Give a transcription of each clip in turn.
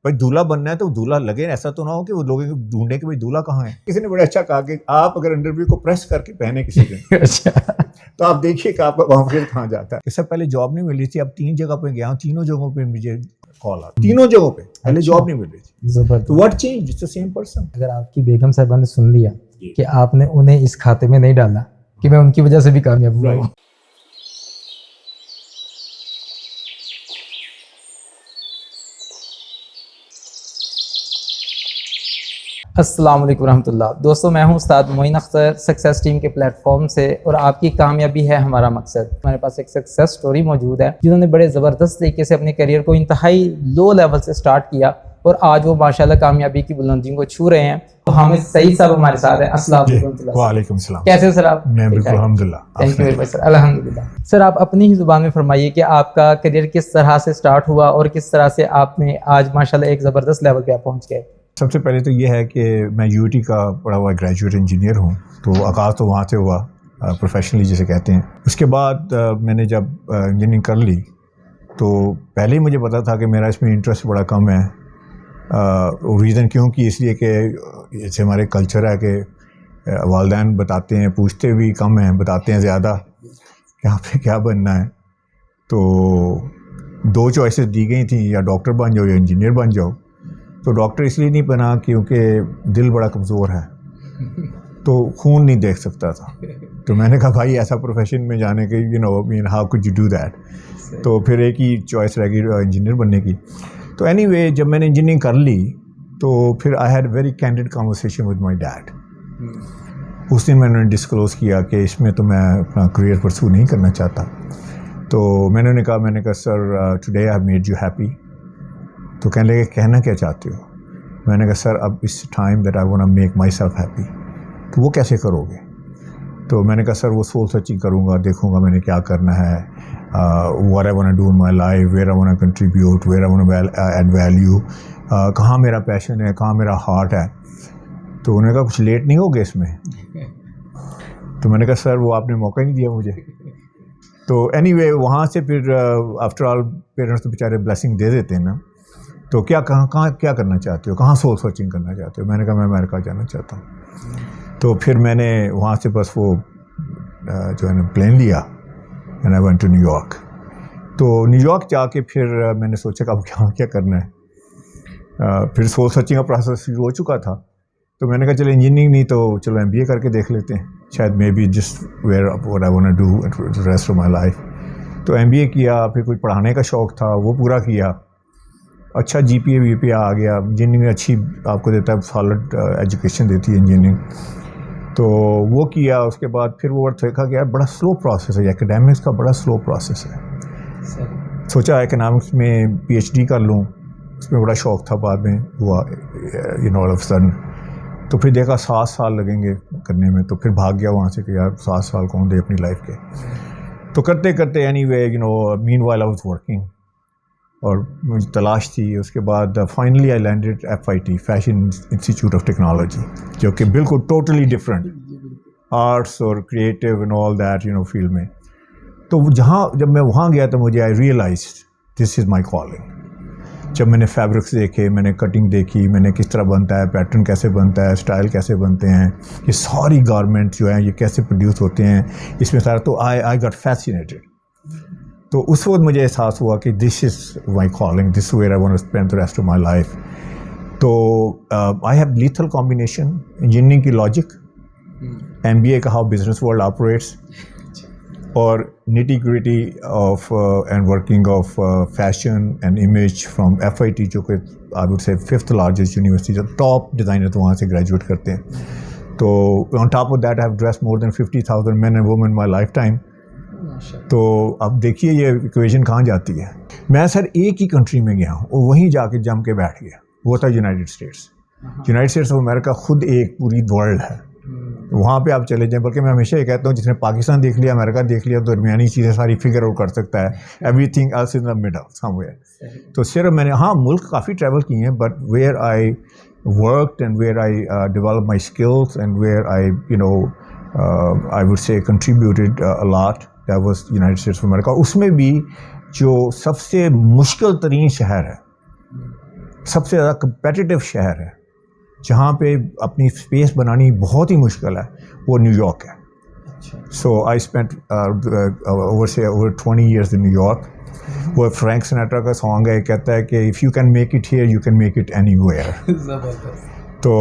بھائی دولہا بننا ہے تو دولہا لگے, ایسا تو نہ ہو کہ وہ لوگ ڈھونڈیں کہ بھائی دولہا کہاں ہے. کسی نے بڑا اچھا کہا کہ آپ اگر انڈرویو کو پریس کر کے پہنے کسی دن تو آپ دیکھیے کہ آپ کا کانفیڈنس کہاں جاتا ہے. اس سے پہلے جاب نہیں مل رہی تھی, اب 3 جگہ پہ گیا ہوں, تینوں جگہوں پہ مجھے کال آ, تینوں جگہوں پہ پہلے جاب نہیں مل رہی تھی. تو what change, it's the same person. اگر آپ کی بیگم صاحبہ نے سن لیا کہ آپ نے انہیں اس کھاتے میں نہیں ڈالا کہ میں ان کی وجہ سے بھی کامیاب ہوا ہوں. السلام علیکم ورحمۃ اللہ. دوستوں میں ہوں استاد معین اختر سکسیس ٹیم کے پلیٹ فارم سے, اور آپ کی کامیابی ہے ہمارا مقصد. ہمارے پاس ایک سکسیس سٹوری موجود ہے جنہوں نے بڑے زبردست طریقے سے اپنے کیریئر کو انتہائی لو لیول سے سٹارٹ کیا اور آج وہ ماشاءاللہ کامیابی کی بلندیوں کو چھو رہے ہیں. تو حامد سعید صاحب ہمارے ساتھ ہیں. السلام علیکم. وعلیکم السلام. کیسے سر آپ؟ میں بالکل الحمدللہ. تھینک یو ویری مچ سر. الحمدللہ. سر آپ اپنی ہی زبان میں فرمائیے کہ آپ کا کیریئر کس طرح سے سٹارٹ ہوا اور کس طرح سے آپ نے آج ماشاءاللہ ایک زبردست لیول پہ آپ پہنچ گئے. سب سے پہلے تو یہ ہے کہ میں یو ٹی کا پڑھا ہوا گریجویٹ انجینئر ہوں, تو آغاز تو وہاں سے ہوا پروفیشنلی جسے کہتے ہیں. اس کے بعد میں نے جب انجینئرنگ کر لی تو پہلے ہی مجھے پتا تھا کہ میرا اس میں انٹرسٹ بڑا کم ہے. ریزن کیوں کہ اس لیے کہ جیسے ہمارے کلچر ہے کہ والدین بتاتے ہیں, پوچھتے بھی کم ہیں, بتاتے ہیں زیادہ کہ آپ پہ کیا بننا ہے. تو 2 چوائسیز دی گئی تھیں, یا ڈاکٹر بن جاؤ یا انجینئر بن جاؤ. تو ڈاکٹر اس لیے نہیں بنا کیونکہ دل بڑا کمزور ہے, تو خون نہیں دیکھ سکتا تھا. تو میں نے کہا بھائی ایسا پروفیشن میں جانے کے how could you do that. تو پھر ایک ہی چوائس رہ گئی انجینئر بننے کی. تو اینی وے جب میں نے انجینئرنگ کر لی تو پھر I had very candid conversation with my dad. اس دن میں نے ڈسکلوز کیا کہ اس میں تو میں اپنا کریئر پرسو نہیں کرنا چاہتا. تو میں نے کہا sir today I made you happy. تو کہنے لگے کہنا کیا چاہتے ہو. میں نے کہا سر اب اس time that I want make myself happy. تو وہ کیسے کرو گے. تو میں نے کہا سر وہ سول سرچنگ کروں گا, دیکھوں گا میں نے کیا کرنا ہے, what I want to do in my life, where I want to contribute, where I want to add value, کہاں میرا پیشن ہے, کہاں میرا ہارٹ ہے. تو انہوں نے کہا کچھ لیٹ نہیں ہوگا اس میں. تو میں نے کہا سر وہ آپ نے موقع نہیں دیا مجھے. تو اینی وے وہاں سے پھر آفٹر آل پیرنٹس تو بیچارے بلیسنگ دے دیتے ہیں نا. تو کہاں کیا کرنا چاہتے ہو, کہاں سول سرچنگ کرنا چاہتے ہو. میں نے کہا میں امریکہ جانا چاہتا ہوں. تو پھر میں نے وہاں سے بس وہ جو ہے نا پلین لیا and I went to New York. تو نیو یارک جا کے پھر میں نے سوچا کہ اب کیا کرنا ہے. پھر سول سرچنگ کا پروسیس شروع ہو چکا تھا. تو میں نے کہا چلو انجینئرنگ نہیں تو چلو MBA کر کے دیکھ لیتے ہیں, شاید maybe just where what I want to do rest of my life. تو MBA کیا, پھر کوئی پڑھانے کا شوق تھا وہ پورا کیا. اچھا GPA آ گیا. انجینئرنگ اچھی آپ کو دیتا ہے, سالڈ ایجوکیشن دیتی ہے انجینئرنگ. تو وہ کیا. اس کے بعد پھر وہ دیکھا کہ یار بڑا سلو پروسیس ہے, اکیڈیمکس کا بڑا سلو پروسیس ہے. سوچا اکنامکس میں PhD کر لوں, اس میں بڑا شوق تھا. بعد میں ہوا آل آف سڈن. تو پھر دیکھا 7 سال لگیں گے کرنے میں. تو پھر بھاگ گیا وہاں سے کہ یار 7 سال کون دے اپنی لائف کے. تو کرتے کرتے anyway meanwhile I was working, اور مجھے تلاش تھی. اس کے بعد finally I landed FIT fashion institute of technology, جو کہ بالکل ٹوٹلی ڈفرینٹ آرٹس اور creative and all that field میں. تو جب میں وہاں گیا تو مجھے آئی realised this is my calling. جب میں نے فیبرکس دیکھے, میں نے کٹنگ دیکھی, میں نے کس طرح بنتا ہے, پیٹرن کیسے بنتا ہے, اسٹائل کیسے بنتے ہیں, یہ ساری گارمنٹ جو ہیں یہ کیسے پروڈیوس ہوتے ہیں, اس میں سارا. تو آئی گاٹ فیسینیٹڈ. تو اس وقت مجھے احساس ہوا کہ this is my calling, this where I want to spend the rest of my life. تو I have lethal combination, engineering کی لاجک, MBA کا ہاؤ بزنس ورلڈ آپریٹس, اور nitty gritty of and working of fashion and image from FIT, جو کہ آئی would سے 5th largest university, جو top designer تو وہاں سے گریجویٹ کرتے ہیں. تو on top of that I have dress more than 50,000 men and women my lifetime. تو اب دیکھیے یہ ایکویژن کہاں جاتی ہے. میں سر ایک ہی کنٹری میں گیا ہوں اور وہیں جا کے جم کے بیٹھ گیا, وہ تھا یونائٹڈ اسٹیٹس آف امریکہ. خود ایک پوری ورلڈ ہے, وہاں پہ آپ چلے جائیں. بلکہ میں ہمیشہ یہ کہتا ہوں جس نے پاکستان دیکھ لیا, امریکہ دیکھ لیا, درمیانی چیزیں ساری فگر آؤٹ کر سکتا ہے. Everything else in the middle somewhere. تو صرف میں نے ملک کافی ٹریول کیے ہیں, but where I worked and where I develop my skills and where I would say contributed a lot, that was United States of America. اس میں بھی جو سب سے مشکل ترین شہر ہے سب سے زیادہ کمپیٹیٹو شہر ہے جہاں پہ اپنی اسپیس بنانی بہت ہی مشکل ہے وہ نیو یارک ہے. So I spend over 20 years in New York. وہ فرینک سنیٹرا کا سانگ ہے, کہتا ہے کہ if you can make it here you can make it anywhere. تو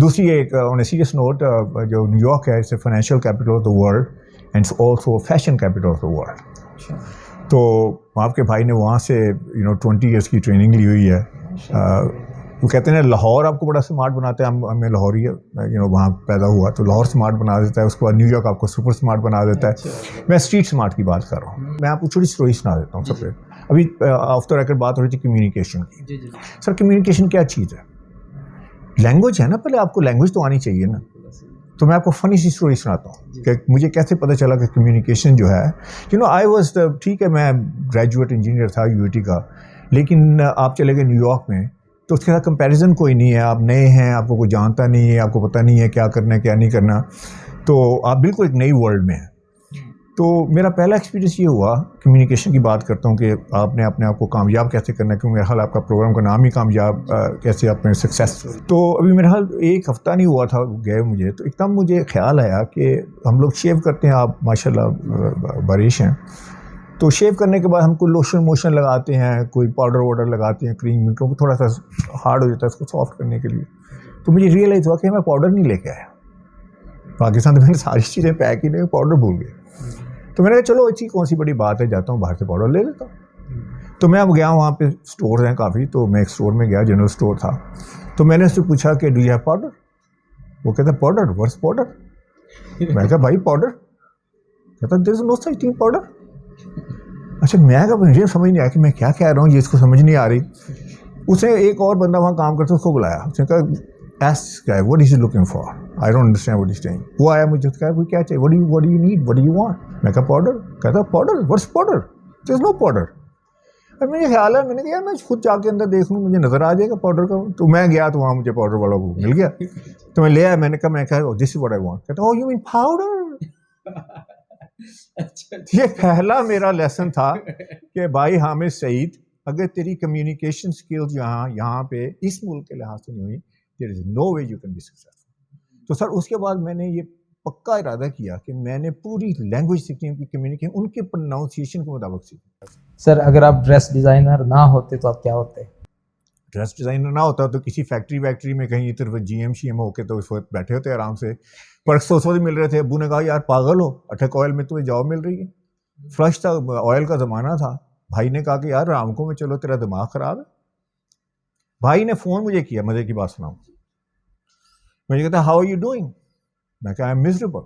دوسری ایک آن اے سیریس نوٹ, جو نیو یارک ہے it's a financial capital of the world and it's also fashion capital of the world. تو آپ کے بھائی نے وہاں سے 20 years کی ٹریننگ لی ہوئی ہے. وہ کہتے ہیں لاہور آپ کو بڑا اسمارٹ بناتا ہے, ہمیں لاہوری وہاں پیدا ہوا تو لاہور اسمارٹ بنا دیتا ہے, اس کے بعد نیو یارک آپ کو سپر اسمارٹ بنا دیتا ہے. میں اسٹریٹ اسمارٹ کی بات کر رہا ہوں. میں آپ کو چھوٹی اسٹوری سنا دیتا ہوں. سب سے ابھی آف دا ریکارڈ بات ہو رہی تھی کمیونیکیشن کی. سر کمیونیکیشن کیا چیز ہے؟ لینگویج ہے نا, پہلے آپ کو لینگویج تو آنی چاہیے نا. تو میں آپ کو فنی سی اسٹوری سناتا ہوں کہ مجھے کیسے پتہ چلا کہ کمیونیکیشن جو ہے آئی واز, ٹھیک ہے میں گریجویٹ انجینئر تھا یو ٹی کا, لیکن آپ چلے گئے نیو یارک میں تو اس کے ساتھ کمپیریزن کوئی نہیں ہے. آپ نئے ہیں, آپ کو کوئی جانتا نہیں ہے, آپ کو پتہ نہیں ہے کیا کرنا ہے کیا نہیں کرنا, تو آپ بالکل ایک نئی ورلڈ میں ہیں. تو میرا پہلا ایکسپیرینس یہ ہوا, کمیونیکیشن کی بات کرتا ہوں کہ آپ نے اپنے آپ کو کامیاب کیسے کرنا ہے, کیونکہ میرا حال آپ کا پروگرام کا نام ہی کامیاب کیسے آپ نے سکسیس. تو ابھی میرا حال 1 ہفتہ نہیں ہوا تھا گئے مجھے, تو ایک دم مجھے خیال آیا کہ ہم لوگ شیو کرتے ہیں, آپ ماشاء اللہ باریش ہیں, تو شیو کرنے کے بعد ہم کوئی لوشن موشن لگاتے ہیں, کوئی پاؤڈر واؤڈر لگاتے ہیں, کریم, کیونکہ تھوڑا سا ہارڈ ہو جاتا ہے اس کو سافٹ کرنے کے لیے. تو مجھے ریئلائز ہوا کہ میں پاؤڈر نہیں لے کے آیا. پاکستان میں ساری چیزیں پیک ہی نہیں, پاؤڈر بھول گئے. تو میں نے کہا چلو اچھی کون سی بڑی بات ہے, جاتا ہوں باہر سے پاؤڈر لے لیتا ہوں. تو میں اب گیا, وہاں پہ اسٹورز ہیں کافی, تو میں ایک اسٹور میں گیا, جنرل اسٹور تھا. تو میں نے اس سے پوچھا کہ ڈو یو ہیو پاؤڈر؟ وہ کہتا ہے پاؤڈر, واٹس پاؤڈر؟ میں نے کہا بھائی پاؤڈر. کہتا دیر is know such thing powder. اچھا میں کہا مجھے سمجھ نہیں آیا کہ میں کیا کہہ رہا ہوں, یہ اس کو سمجھ نہیں آ رہی. اس نے ایک اور بندہ وہاں کام کرتا اس کو بلایا, اس نے کہا ask guy what is he looking for, I don't understand what is saying. وہ آیا مجھے کہا وہ کیا چاہیے, what do you need, what do you want. میں کہا پاؤڈر. کہتا powder, what's powder, there is know powder. اب مجھے خیال ہے, میں نے کہا میں خود جا کے اندر دیکھ لوں, مجھے نظر آ جائے گا پاؤڈر کا. تو میں گیا تو وہاں مجھے پاؤڈر والا وہ مل گیا, تو میں لے آیا. میں نے کہا دس از واٹ آئی وانٹ. کہتا او یو مین پاؤڈر. یہ پہلا میرا لیسن تھا کہ بھائی حامد سعید, اگر تیری کمیونیکیشن اسکلز یہاں پہ اس ملک کے لحاظ سے نہیں ہوئی, there is no way you can be successful. تو سر اس کے بعد میں نے یہ پکا ارادہ کیا کہ میں نے پوری لینگویج سیکھنی, ان کی کمیونیکیشن, ان کے پروناؤنسیشن کے مطابق سیکھنی. سر اگر آپ ڈریس ڈیزائنر نہ ہوتے تو آپ کیا ہوتے؟ ڈریس ڈیزائنر نہ ہوتا تو کسی فیکٹری میں کہیں طرف جی ایم ہو کے تو اس وقت بیٹھے ہوتے آرام سے. پر اس وقت مل رہے تھے. ابو نے کہا یار پاگل ہو, اٹھک آئل میں تمہیں جاب مل رہی ہے, فلش تھا, آئل کا زمانہ تھا. بھائی نے کہا کہ یار رامکو میں چلو, تیرا دماغ خراب ہے. بھائی نے فون مجھے کیا, مزے کی بات سناؤں, مجھے کہتا ہاؤ آر یو ڈوئنگ. میں کہا آئی ایم میزریبل.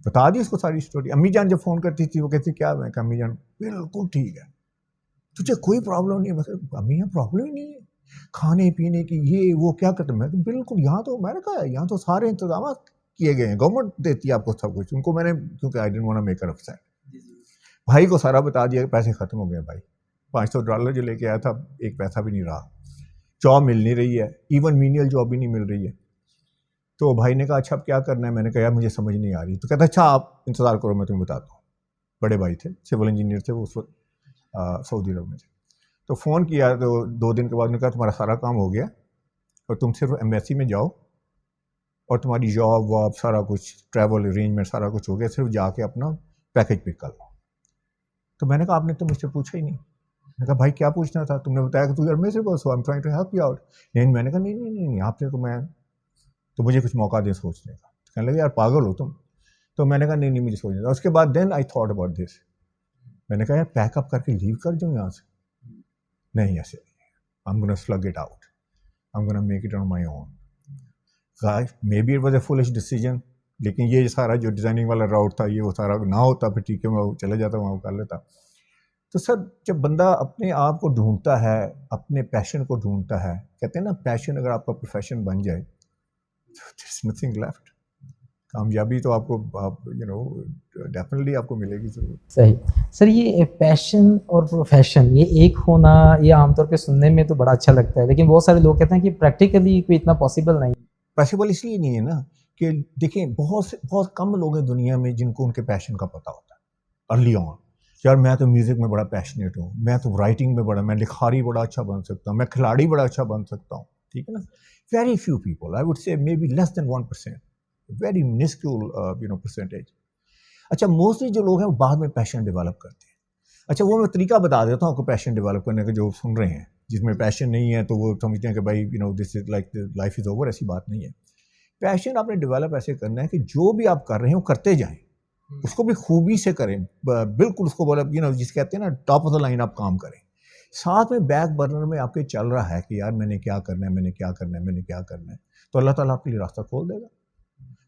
بتا دی اس کو ساری اسٹوری. امی جان جب فون کرتی تھی وہ کہتی کیا, میں کہا امی جان بالکل ٹھیک ہے, تجھے کوئی پرابلم نہیں ہے. میں کہا امی یہاں پرابلم ہی نہیں ہے, کھانے پینے کی یہ وہ کیا کرتے. میں بالکل یہاں تو, میں نے کہا یہاں تو سارے انتظامات کیے گئے ہیں, گورنمنٹ دیتی ہے آپ کو سب کچھ. ان کو میں نے, کیونکہ I didn't want to make her upset, بھائی کو سارا بتا دیا کہ پیسے ختم ہو گئے. بھائی $500 جو لے کے آیا تھا ایک پیسہ بھی نہیں رہا, جاب مل نہیں رہی ہے, ایون مینیل جاب بھی نہیں مل رہی ہے. تو بھائی نے کہا اچھا اب کیا کرنا ہے. میں نے کہا یار مجھے سمجھ نہیں آ رہی. تو کہتا اچھا آپ انتظار کرو میں تمہیں بتاتا ہوں. بڑے بھائی تھے, سول انجینئر تھے وہ اس وقت سعودی عرب میں تھے. تو فون کیا تو 2 دن کے بعد نے کہا تمہارا سارا کام ہو گیا اور تم صرف ایمبیسی میں جاؤ اور تمہاری جاب واب سارا کچھ ٹریول ارینجمنٹ سارا کچھ ہو گیا, صرف جا کے اپنا پیکج پک کر لو. تو میں نے کہا آپ نے تو مجھ سے پوچھا ہی نہیں. میں نے کہا بھائی کیا پوچھنا تھا, تم نے بتایا کہ تو یار miserable so I am trying to help you out. لیکن میں نے کہا نہیں آپ نے تو مجھے کچھ موقع دیں سوچنے کا. کہنے لگے یار پاگل ہو تم. تو میں نے کہا نہیں مجھے سوچنا تھا. اس کے بعد دین آئی تھاٹ اباؤٹ دس. میں نے کہا یار پیک اپ کر کے لیو کر جاؤں یہاں سے. نہیں ایسے نہیں, I am gonna slug it out, I am gonna make it on my own. Maybe it was a foolish decision, لیکن یہ سارا جو ڈیزائننگ والا راؤٹ تھا یہ وہ سارا نہ ہوتا پھر ٹھیک ہے میں چلے جاتا وہاں کر لیتا. تو سر جب بندہ اپنے آپ کو ڈھونڈتا ہے, اپنے پیشن کو ڈھونڈتا ہے, کہتے ہیں نا پیشن اگر آپ کا پروفیشن بن جائے دیر از نتھنگ لیفٹ. کامیابی تو آپ کو ڈیفینیٹلی آپ کو ملے گی ضرور. صحیح. سر یہ پیشن اور پروفیشن یہ ایک ہونا یہ عام طور پہ سننے میں تو بڑا اچھا لگتا ہے, لیکن بہت سارے لوگ کہتے ہیں کہ پریکٹیکلی کوئی اتنا پاسبل نہیں. پاسبل اس لیے نہیں ہے نا کہ دیکھیں بہت کم لوگ ہیں دنیا میں جن کو ان کے پیشن کا پتہ ہوتا ہے ارلی آن. یار میں تو میوزک میں بڑا پیشنیٹ ہوں, میں تو رائٹنگ میں بڑا, میں لکھاری بڑا اچھا بن سکتا ہوں, میں کھلاڑی بڑا اچھا بن سکتا ہوں, ٹھیک ہے نا. Very few people, I would say maybe less than 1%, very minuscule percentage. اچھا موسٹلی جو لوگ ہیں وہ بعد میں پیشن ڈیولپ کرتے ہیں. اچھا وہ میں طریقہ بتا دیتا ہوں آپ کو پیشن ڈیولپ کرنے کا, جو سن رہے ہیں جس میں پیشن نہیں ہے تو وہ سمجھتے ہیں کہ بھائی this is like life is over. ایسی بات نہیں ہے. پیشن آپ نے ڈیولپ ایسے کرنا ہے کہ جو بھی آپ کر رہے ہیں وہ کرتے جائیں, اس کو بھی خوبی سے کریں, بالکل اس کو بولا جس کہتے ہیں نا ٹاپ آف دا لائن آپ کام کریں. ساتھ میں بیک برنر میں آپ کے چل رہا ہے کہ یار میں نے کیا کرنا ہے, میں نے کیا کرنا ہے, میں نے کیا کرنا ہے, تو اللہ تعالیٰ آپ کے لیے راستہ کھول دے گا.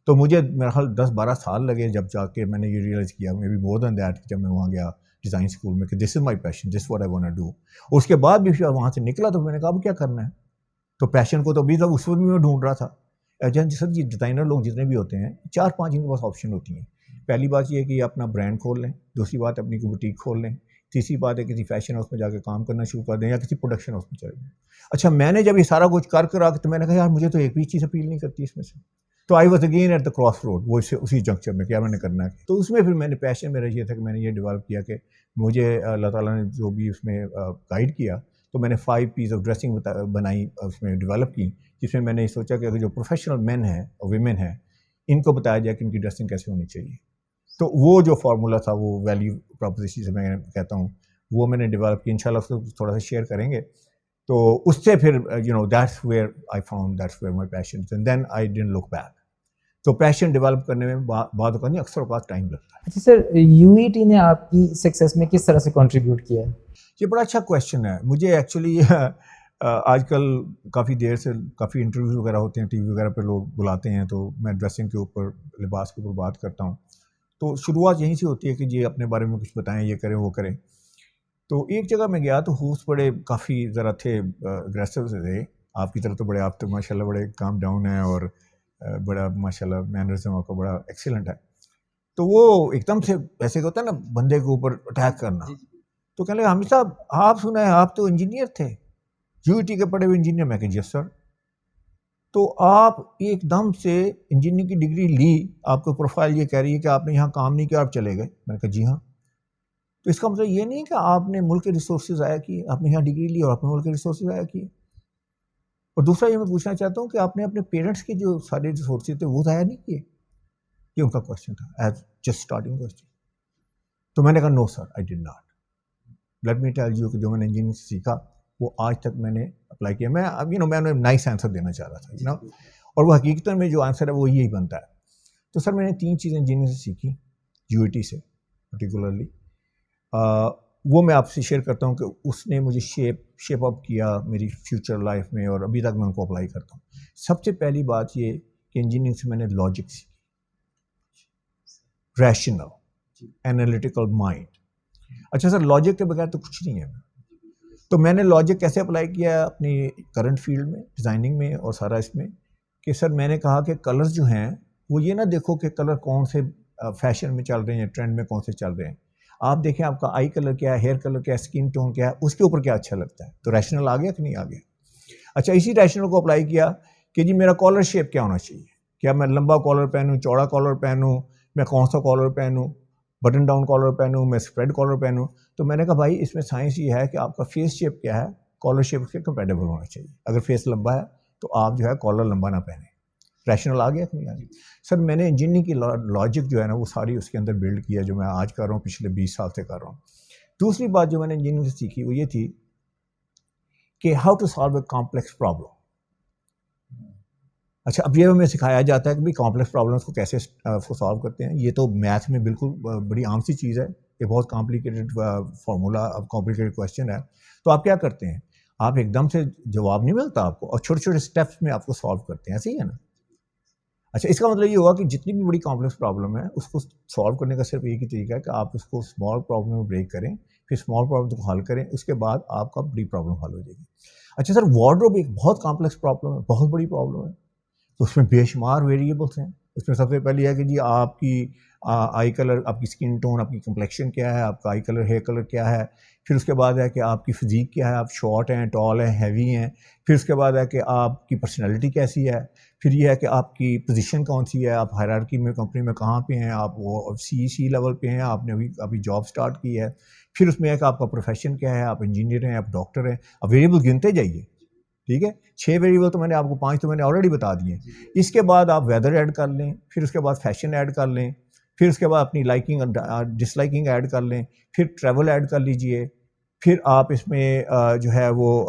تو مجھے میرا خیال 10-12 سال لگے جب جا کے میں نے یہ ریئلائز کیا, may be more than that, جب میں وہاں گیا ڈیزائن اسکول میں کہ this is my passion, this what I want to do. اور اس کے بعد بھی وہاں سے نکلا تو میں نے کہا اب کیا کرنا ہے. تو پیشن کو تو ابھی تک اس وقت بھی میں ڈھونڈ رہا تھا. سر جی ڈیزائنر لوگ جتنے بھی ہوتے ہیں 4-5 ان کے پاس آپشن ہوتی ہیں. پہلی بات یہ ہے کہ یہ اپنا برانڈ کھول لیں, دوسری بات اپنی کوئی بوٹیک کھول لیں, تیسری بات ہے کسی فیشن ہاؤس میں جا کے کام کرنا شروع کر دیں یا کسی پروڈکشن ہاؤس میں چلے جائیں. اچھا میں نے جب یہ سارا کچھ کر آ کے تو میں نے کہا یار مجھے تو ایک بھی چیز اپیل نہیں کرتی اس میں سے. تو I was again at the cross road, وہ اسی جنکچر میں کیا میں نے کرنا ہے. تو اس میں پھر میں نے پیشن میرا یہ تھا کہ میں نے یہ ڈیولپ کیا کہ مجھے اللہ تعالیٰ نے جو بھی اس میں گائیڈ کیا, تو میں نے 5 پیس آف ڈریسنگ بنائی, اس میں ڈیولپ کی, جس میں نے سوچا کہ اگر جو پروفیشنل مین ہیں اور ویمن ہیں ان کو بتایا جائے کہ ان کی ڈریسنگ کیسے ہونی چاہیے. تو وہ جو فارمولا تھا وہ ویلیو پراپوزیشن سے میں کہتا ہوں وہ میں نے ڈیولپ کی. انشاءاللہ اس کو تھوڑا سا شیئر کریں گے. تو اس سے پھر that's where I found, that's where my passion, and then I didn't look back. تو پیشن ڈیولپ کرنے میں بعد اوقات نہیں, اکثر اوقات ٹائم لگتا ہے. اچھا سر, یو ای ٹی نے آپ کی سکسیس میں کس طرح سے کنٹریبیوٹ کیا ہے؟ یہ بڑا اچھا کویشچن ہے. مجھے ایکچولی آج کل کافی دیر سے کافی انٹرویوز وغیرہ ہوتے ہیں, ٹی وی وغیرہ پہ لوگ بلاتے ہیں, تو میں ڈریسنگ کے اوپر, لباس کے اوپر بات کرتا ہوں. تو شروعات یہیں سے ہوتی ہے کہ جی اپنے بارے میں کچھ بتائیں, یہ کریں وہ کریں. تو ایک جگہ میں گیا تو ہوسٹ بڑے کافی ذرا تھے, اگریسو سے تھے. آپ کی طرف تو بڑے, آپ تو ماشاء اللہ بڑے کام ڈاؤن ہیں اور بڑا ماشاء اللہ مینرزم آپ کا بڑا ایکسیلنٹ ہے. تو وہ ایک دم سے ایسے ہوتا ہے نا بندے کے اوپر اٹیک کرنا. تو کہنے لگا حامد صاحب آپ سنا ہے آپ تو انجینئر تھے, یو ای ٹی کے پڑھے ہوئے انجینئر. میں کہ یس سر. تو آپ ایک دم سے انجینئرنگ کی ڈگری لی, آپ کو پروفائل یہ کہہ رہی ہے کہ آپ نے یہاں کام نہیں کیا, آپ چلے گئے. میں نے کہا جی ہاں. تو اس کا مطلب یہ نہیں کہ آپ نے ملک کے ریسورسز ضائع کیے, آپ نے یہاں ڈگری لی اور آپ نے ملک کے ریسورسز ضائع کیے. اور دوسرا یہ میں پوچھنا چاہتا ہوں کہ آپ نے اپنے پیرنٹس کے جو سارے ریسورسز تھے وہ ضائع نہیں کیے. یہ ان کا کوشچن تھا ایز جسٹ اسٹارٹنگ کوشچن. تو میں نے کہا no sir I did not. Let me tell you کہ جو میں نے انجینئرنگ سے سیکھا وہ آج تک میں نے اپلائی کیا. میں اب میں انہیں نائس آنسر دینا چاہ رہا تھا اور وہ حقیقت میں جو آنسر ہے وہ یہی بنتا ہے. تو سر میں نے 3 چیزیں انجینئرنگ سے سیکھی, یو ای ٹی سے پرٹیکولرلی. وہ میں آپ سے شیئر کرتا ہوں کہ اس نے مجھے شیپ اپ کیا میری فیوچر لائف میں, اور ابھی تک میں ان کو اپلائی کرتا ہوں. سب سے پہلی بات یہ کہ انجینئرنگ سے میں نے لاجک سیکھی, ریشنل, اینالیٹیکل مائنڈ. اچھا سر لاجک کے بغیر تو کچھ نہیں ہے. تو میں نے لاجک کیسے اپلائی کیا اپنی کرنٹ فیلڈ میں, ڈیزائننگ میں اور سارا اس میں, کہ سر میں نے کہا کہ کلرز جو ہیں وہ یہ نہ دیکھو کہ کلر کون سے فیشن میں چل رہے ہیں, ٹرینڈ میں کون سے چل رہے ہیں. آپ دیکھیں آپ کا آئی کلر کیا ہے, ہیئر کلر کیا ہے, اسکن ٹون کیا ہے, اس کے اوپر کیا اچھا لگتا ہے. تو ریشنل آ گیا کہ نہیں آ گیا. اچھا اسی ریشنل کو اپلائی کیا کہ جی میرا کالر شیپ کیا ہونا چاہیے, کیا میں لمبا کالر پہنوں, چوڑا کالر پہنوں, میں کون سا کالر پہنوں, بٹن ڈاؤن کالر پہنوں, میں اسپریڈ کالر پہنوں. تو میں نے کہا بھائی اس میں سائنس یہ ہے کہ آپ کا فیس شیپ کیا ہے, کالر شیپ اس کے کمپیٹیبل ہونا چاہیے. اگر فیس لمبا ہے تو آپ جو ہے کالر لمبا نہ پہنیں. ریشنل آ گیا کہ نہیں آ گیا. سر میں نے انجینئرنگ کی لاجک جو ہے نا وہ ساری اس کے اندر بلڈ کیا, جو میں آج کر رہا ہوں, پچھلے 20 سال سے کر رہا ہوں. دوسری بات جو میں نے انجینئرنگ سے سیکھی وہ یہ تھی کہ how to solve a complex problem. اچھا اب یہ ہمیں سکھایا جاتا ہے کہ بھائی کمپلیکس پرابلمس کو کیسے سالو کرتے ہیں. یہ تو میتھ میں بالکل بڑی عام سی چیز ہے, یہ بہت کمپلیکیٹڈ فارمولا, کمپلیکیٹڈ کویشچن ہے. تو آپ کیا کرتے ہیں, آپ ایک دم سے جواب نہیں ملتا آپ کو, اور چھوٹے چھوٹے اسٹیپس میں آپ کو سالو کرتے ہیں. ایسے ہی ہے نا. اچھا اس کا مطلب یہ ہوا کہ جتنی بھی بڑی کمپلیکس پرابلم ہے اس کو سالو کرنے کا صرف ایک ہی طریقہ ہے کہ آپ اس کو اسمال پرابلم میں بریک کریں, پھر اسمال پرابلم کو حل کریں, اس کے بعد آپ کا بڑی پرابلم حل ہو جائے گی. اچھا سر وارڈروب ایک بہت کمپلیکس پرابلم ہے, بہت بڑی پرابلم ہے. تو اس میں بے شمار ویریبلس ہیں, اس میں سب سے پہلی ہے کہ جی آپ کی آئی کلر، آپ کی اسکن ٹون، آپ کی کمپلیکشن کیا ہے، آپ کا آئی کلر، ہیئر کلر کیا ہے. پھر اس کے بعد ہے کہ آپ کی فزیک کیا ہے، آپ شارٹ ہیں، ٹال ہیں، ہیوی ہیں. پھر اس کے بعد ہے کہ آپ کی پرسنالٹی کیسی ہے. پھر یہ ہے کہ آپ کی پوزیشن کون سی ہے، آپ ہائرارکی میں کمپنی میں کہاں پہ ہیں، آپ وہ سی لیول پہ ہیں، آپ نے ابھی جاب سٹارٹ کی ہے. پھر اس میں ہے کہ آپ کا پروفیشن کیا ہے، آپ انجینئر ہیں، آپ ڈاکٹر ہیں. اب ویریبل گنتے جائیے، ٹھیک ہے. 6 ویریبل تو میں نے آپ کو 5 تو میں نے آلریڈی بتا دیے. اس کے بعد آپ ویدر ایڈ کر لیں، پھر اس کے بعد فیشن ایڈ کر لیں، پھر اس کے بعد اپنی لائکنگ ڈس لائکنگ ایڈ کر لیں، پھر ٹریول ایڈ کر لیجئے. پھر آپ اس میں جو ہے وہ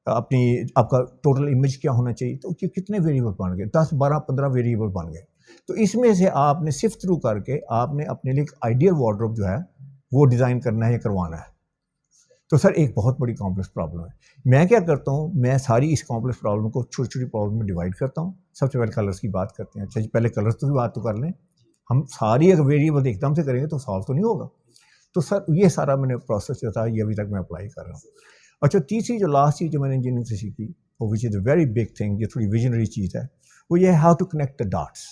آپ کا ٹوٹل امیج کیا ہونا چاہیے. تو کتنے ویریبل بن گئے؟ 10 12 15 ویریبل بن گئے. تو اس میں سے آپ نے سفٹ تھرو کر کے آپ نے اپنے لیے ایک آئیڈیل وارڈروب جو ہے وہ ڈیزائن کرنا ہے یا کروانا ہے. تو سر ایک بہت بڑی کمپلیکس پرابلم ہے. میں کیا کرتا ہوں، میں ساری اس کمپلیکس پرابلم کو چھوٹی چھوٹی پرابلم میں ڈیوائڈ کرتا ہوں. سب سے پہلے کلرس کی بات کرتے ہیں. اچھا جی، پہلے کلرس کی بات تو کر لیں. ہم ساری اگر ویریبل ایک دم سے کریں گے تو سالو تو نہیں ہوگا. تو سر یہ سارا میں نے پروسیس جو تھا یہ ابھی تک میں اپلائی کر رہا ہوں. اچھا، تیسری جو لاسٹ چیز جو میں نے انجینئرنگ سے سیکھی، وہ which is a very big thing, یہ تھوڑی ویژنری چیز ہے، وہ یہ ہے how to connect the dots.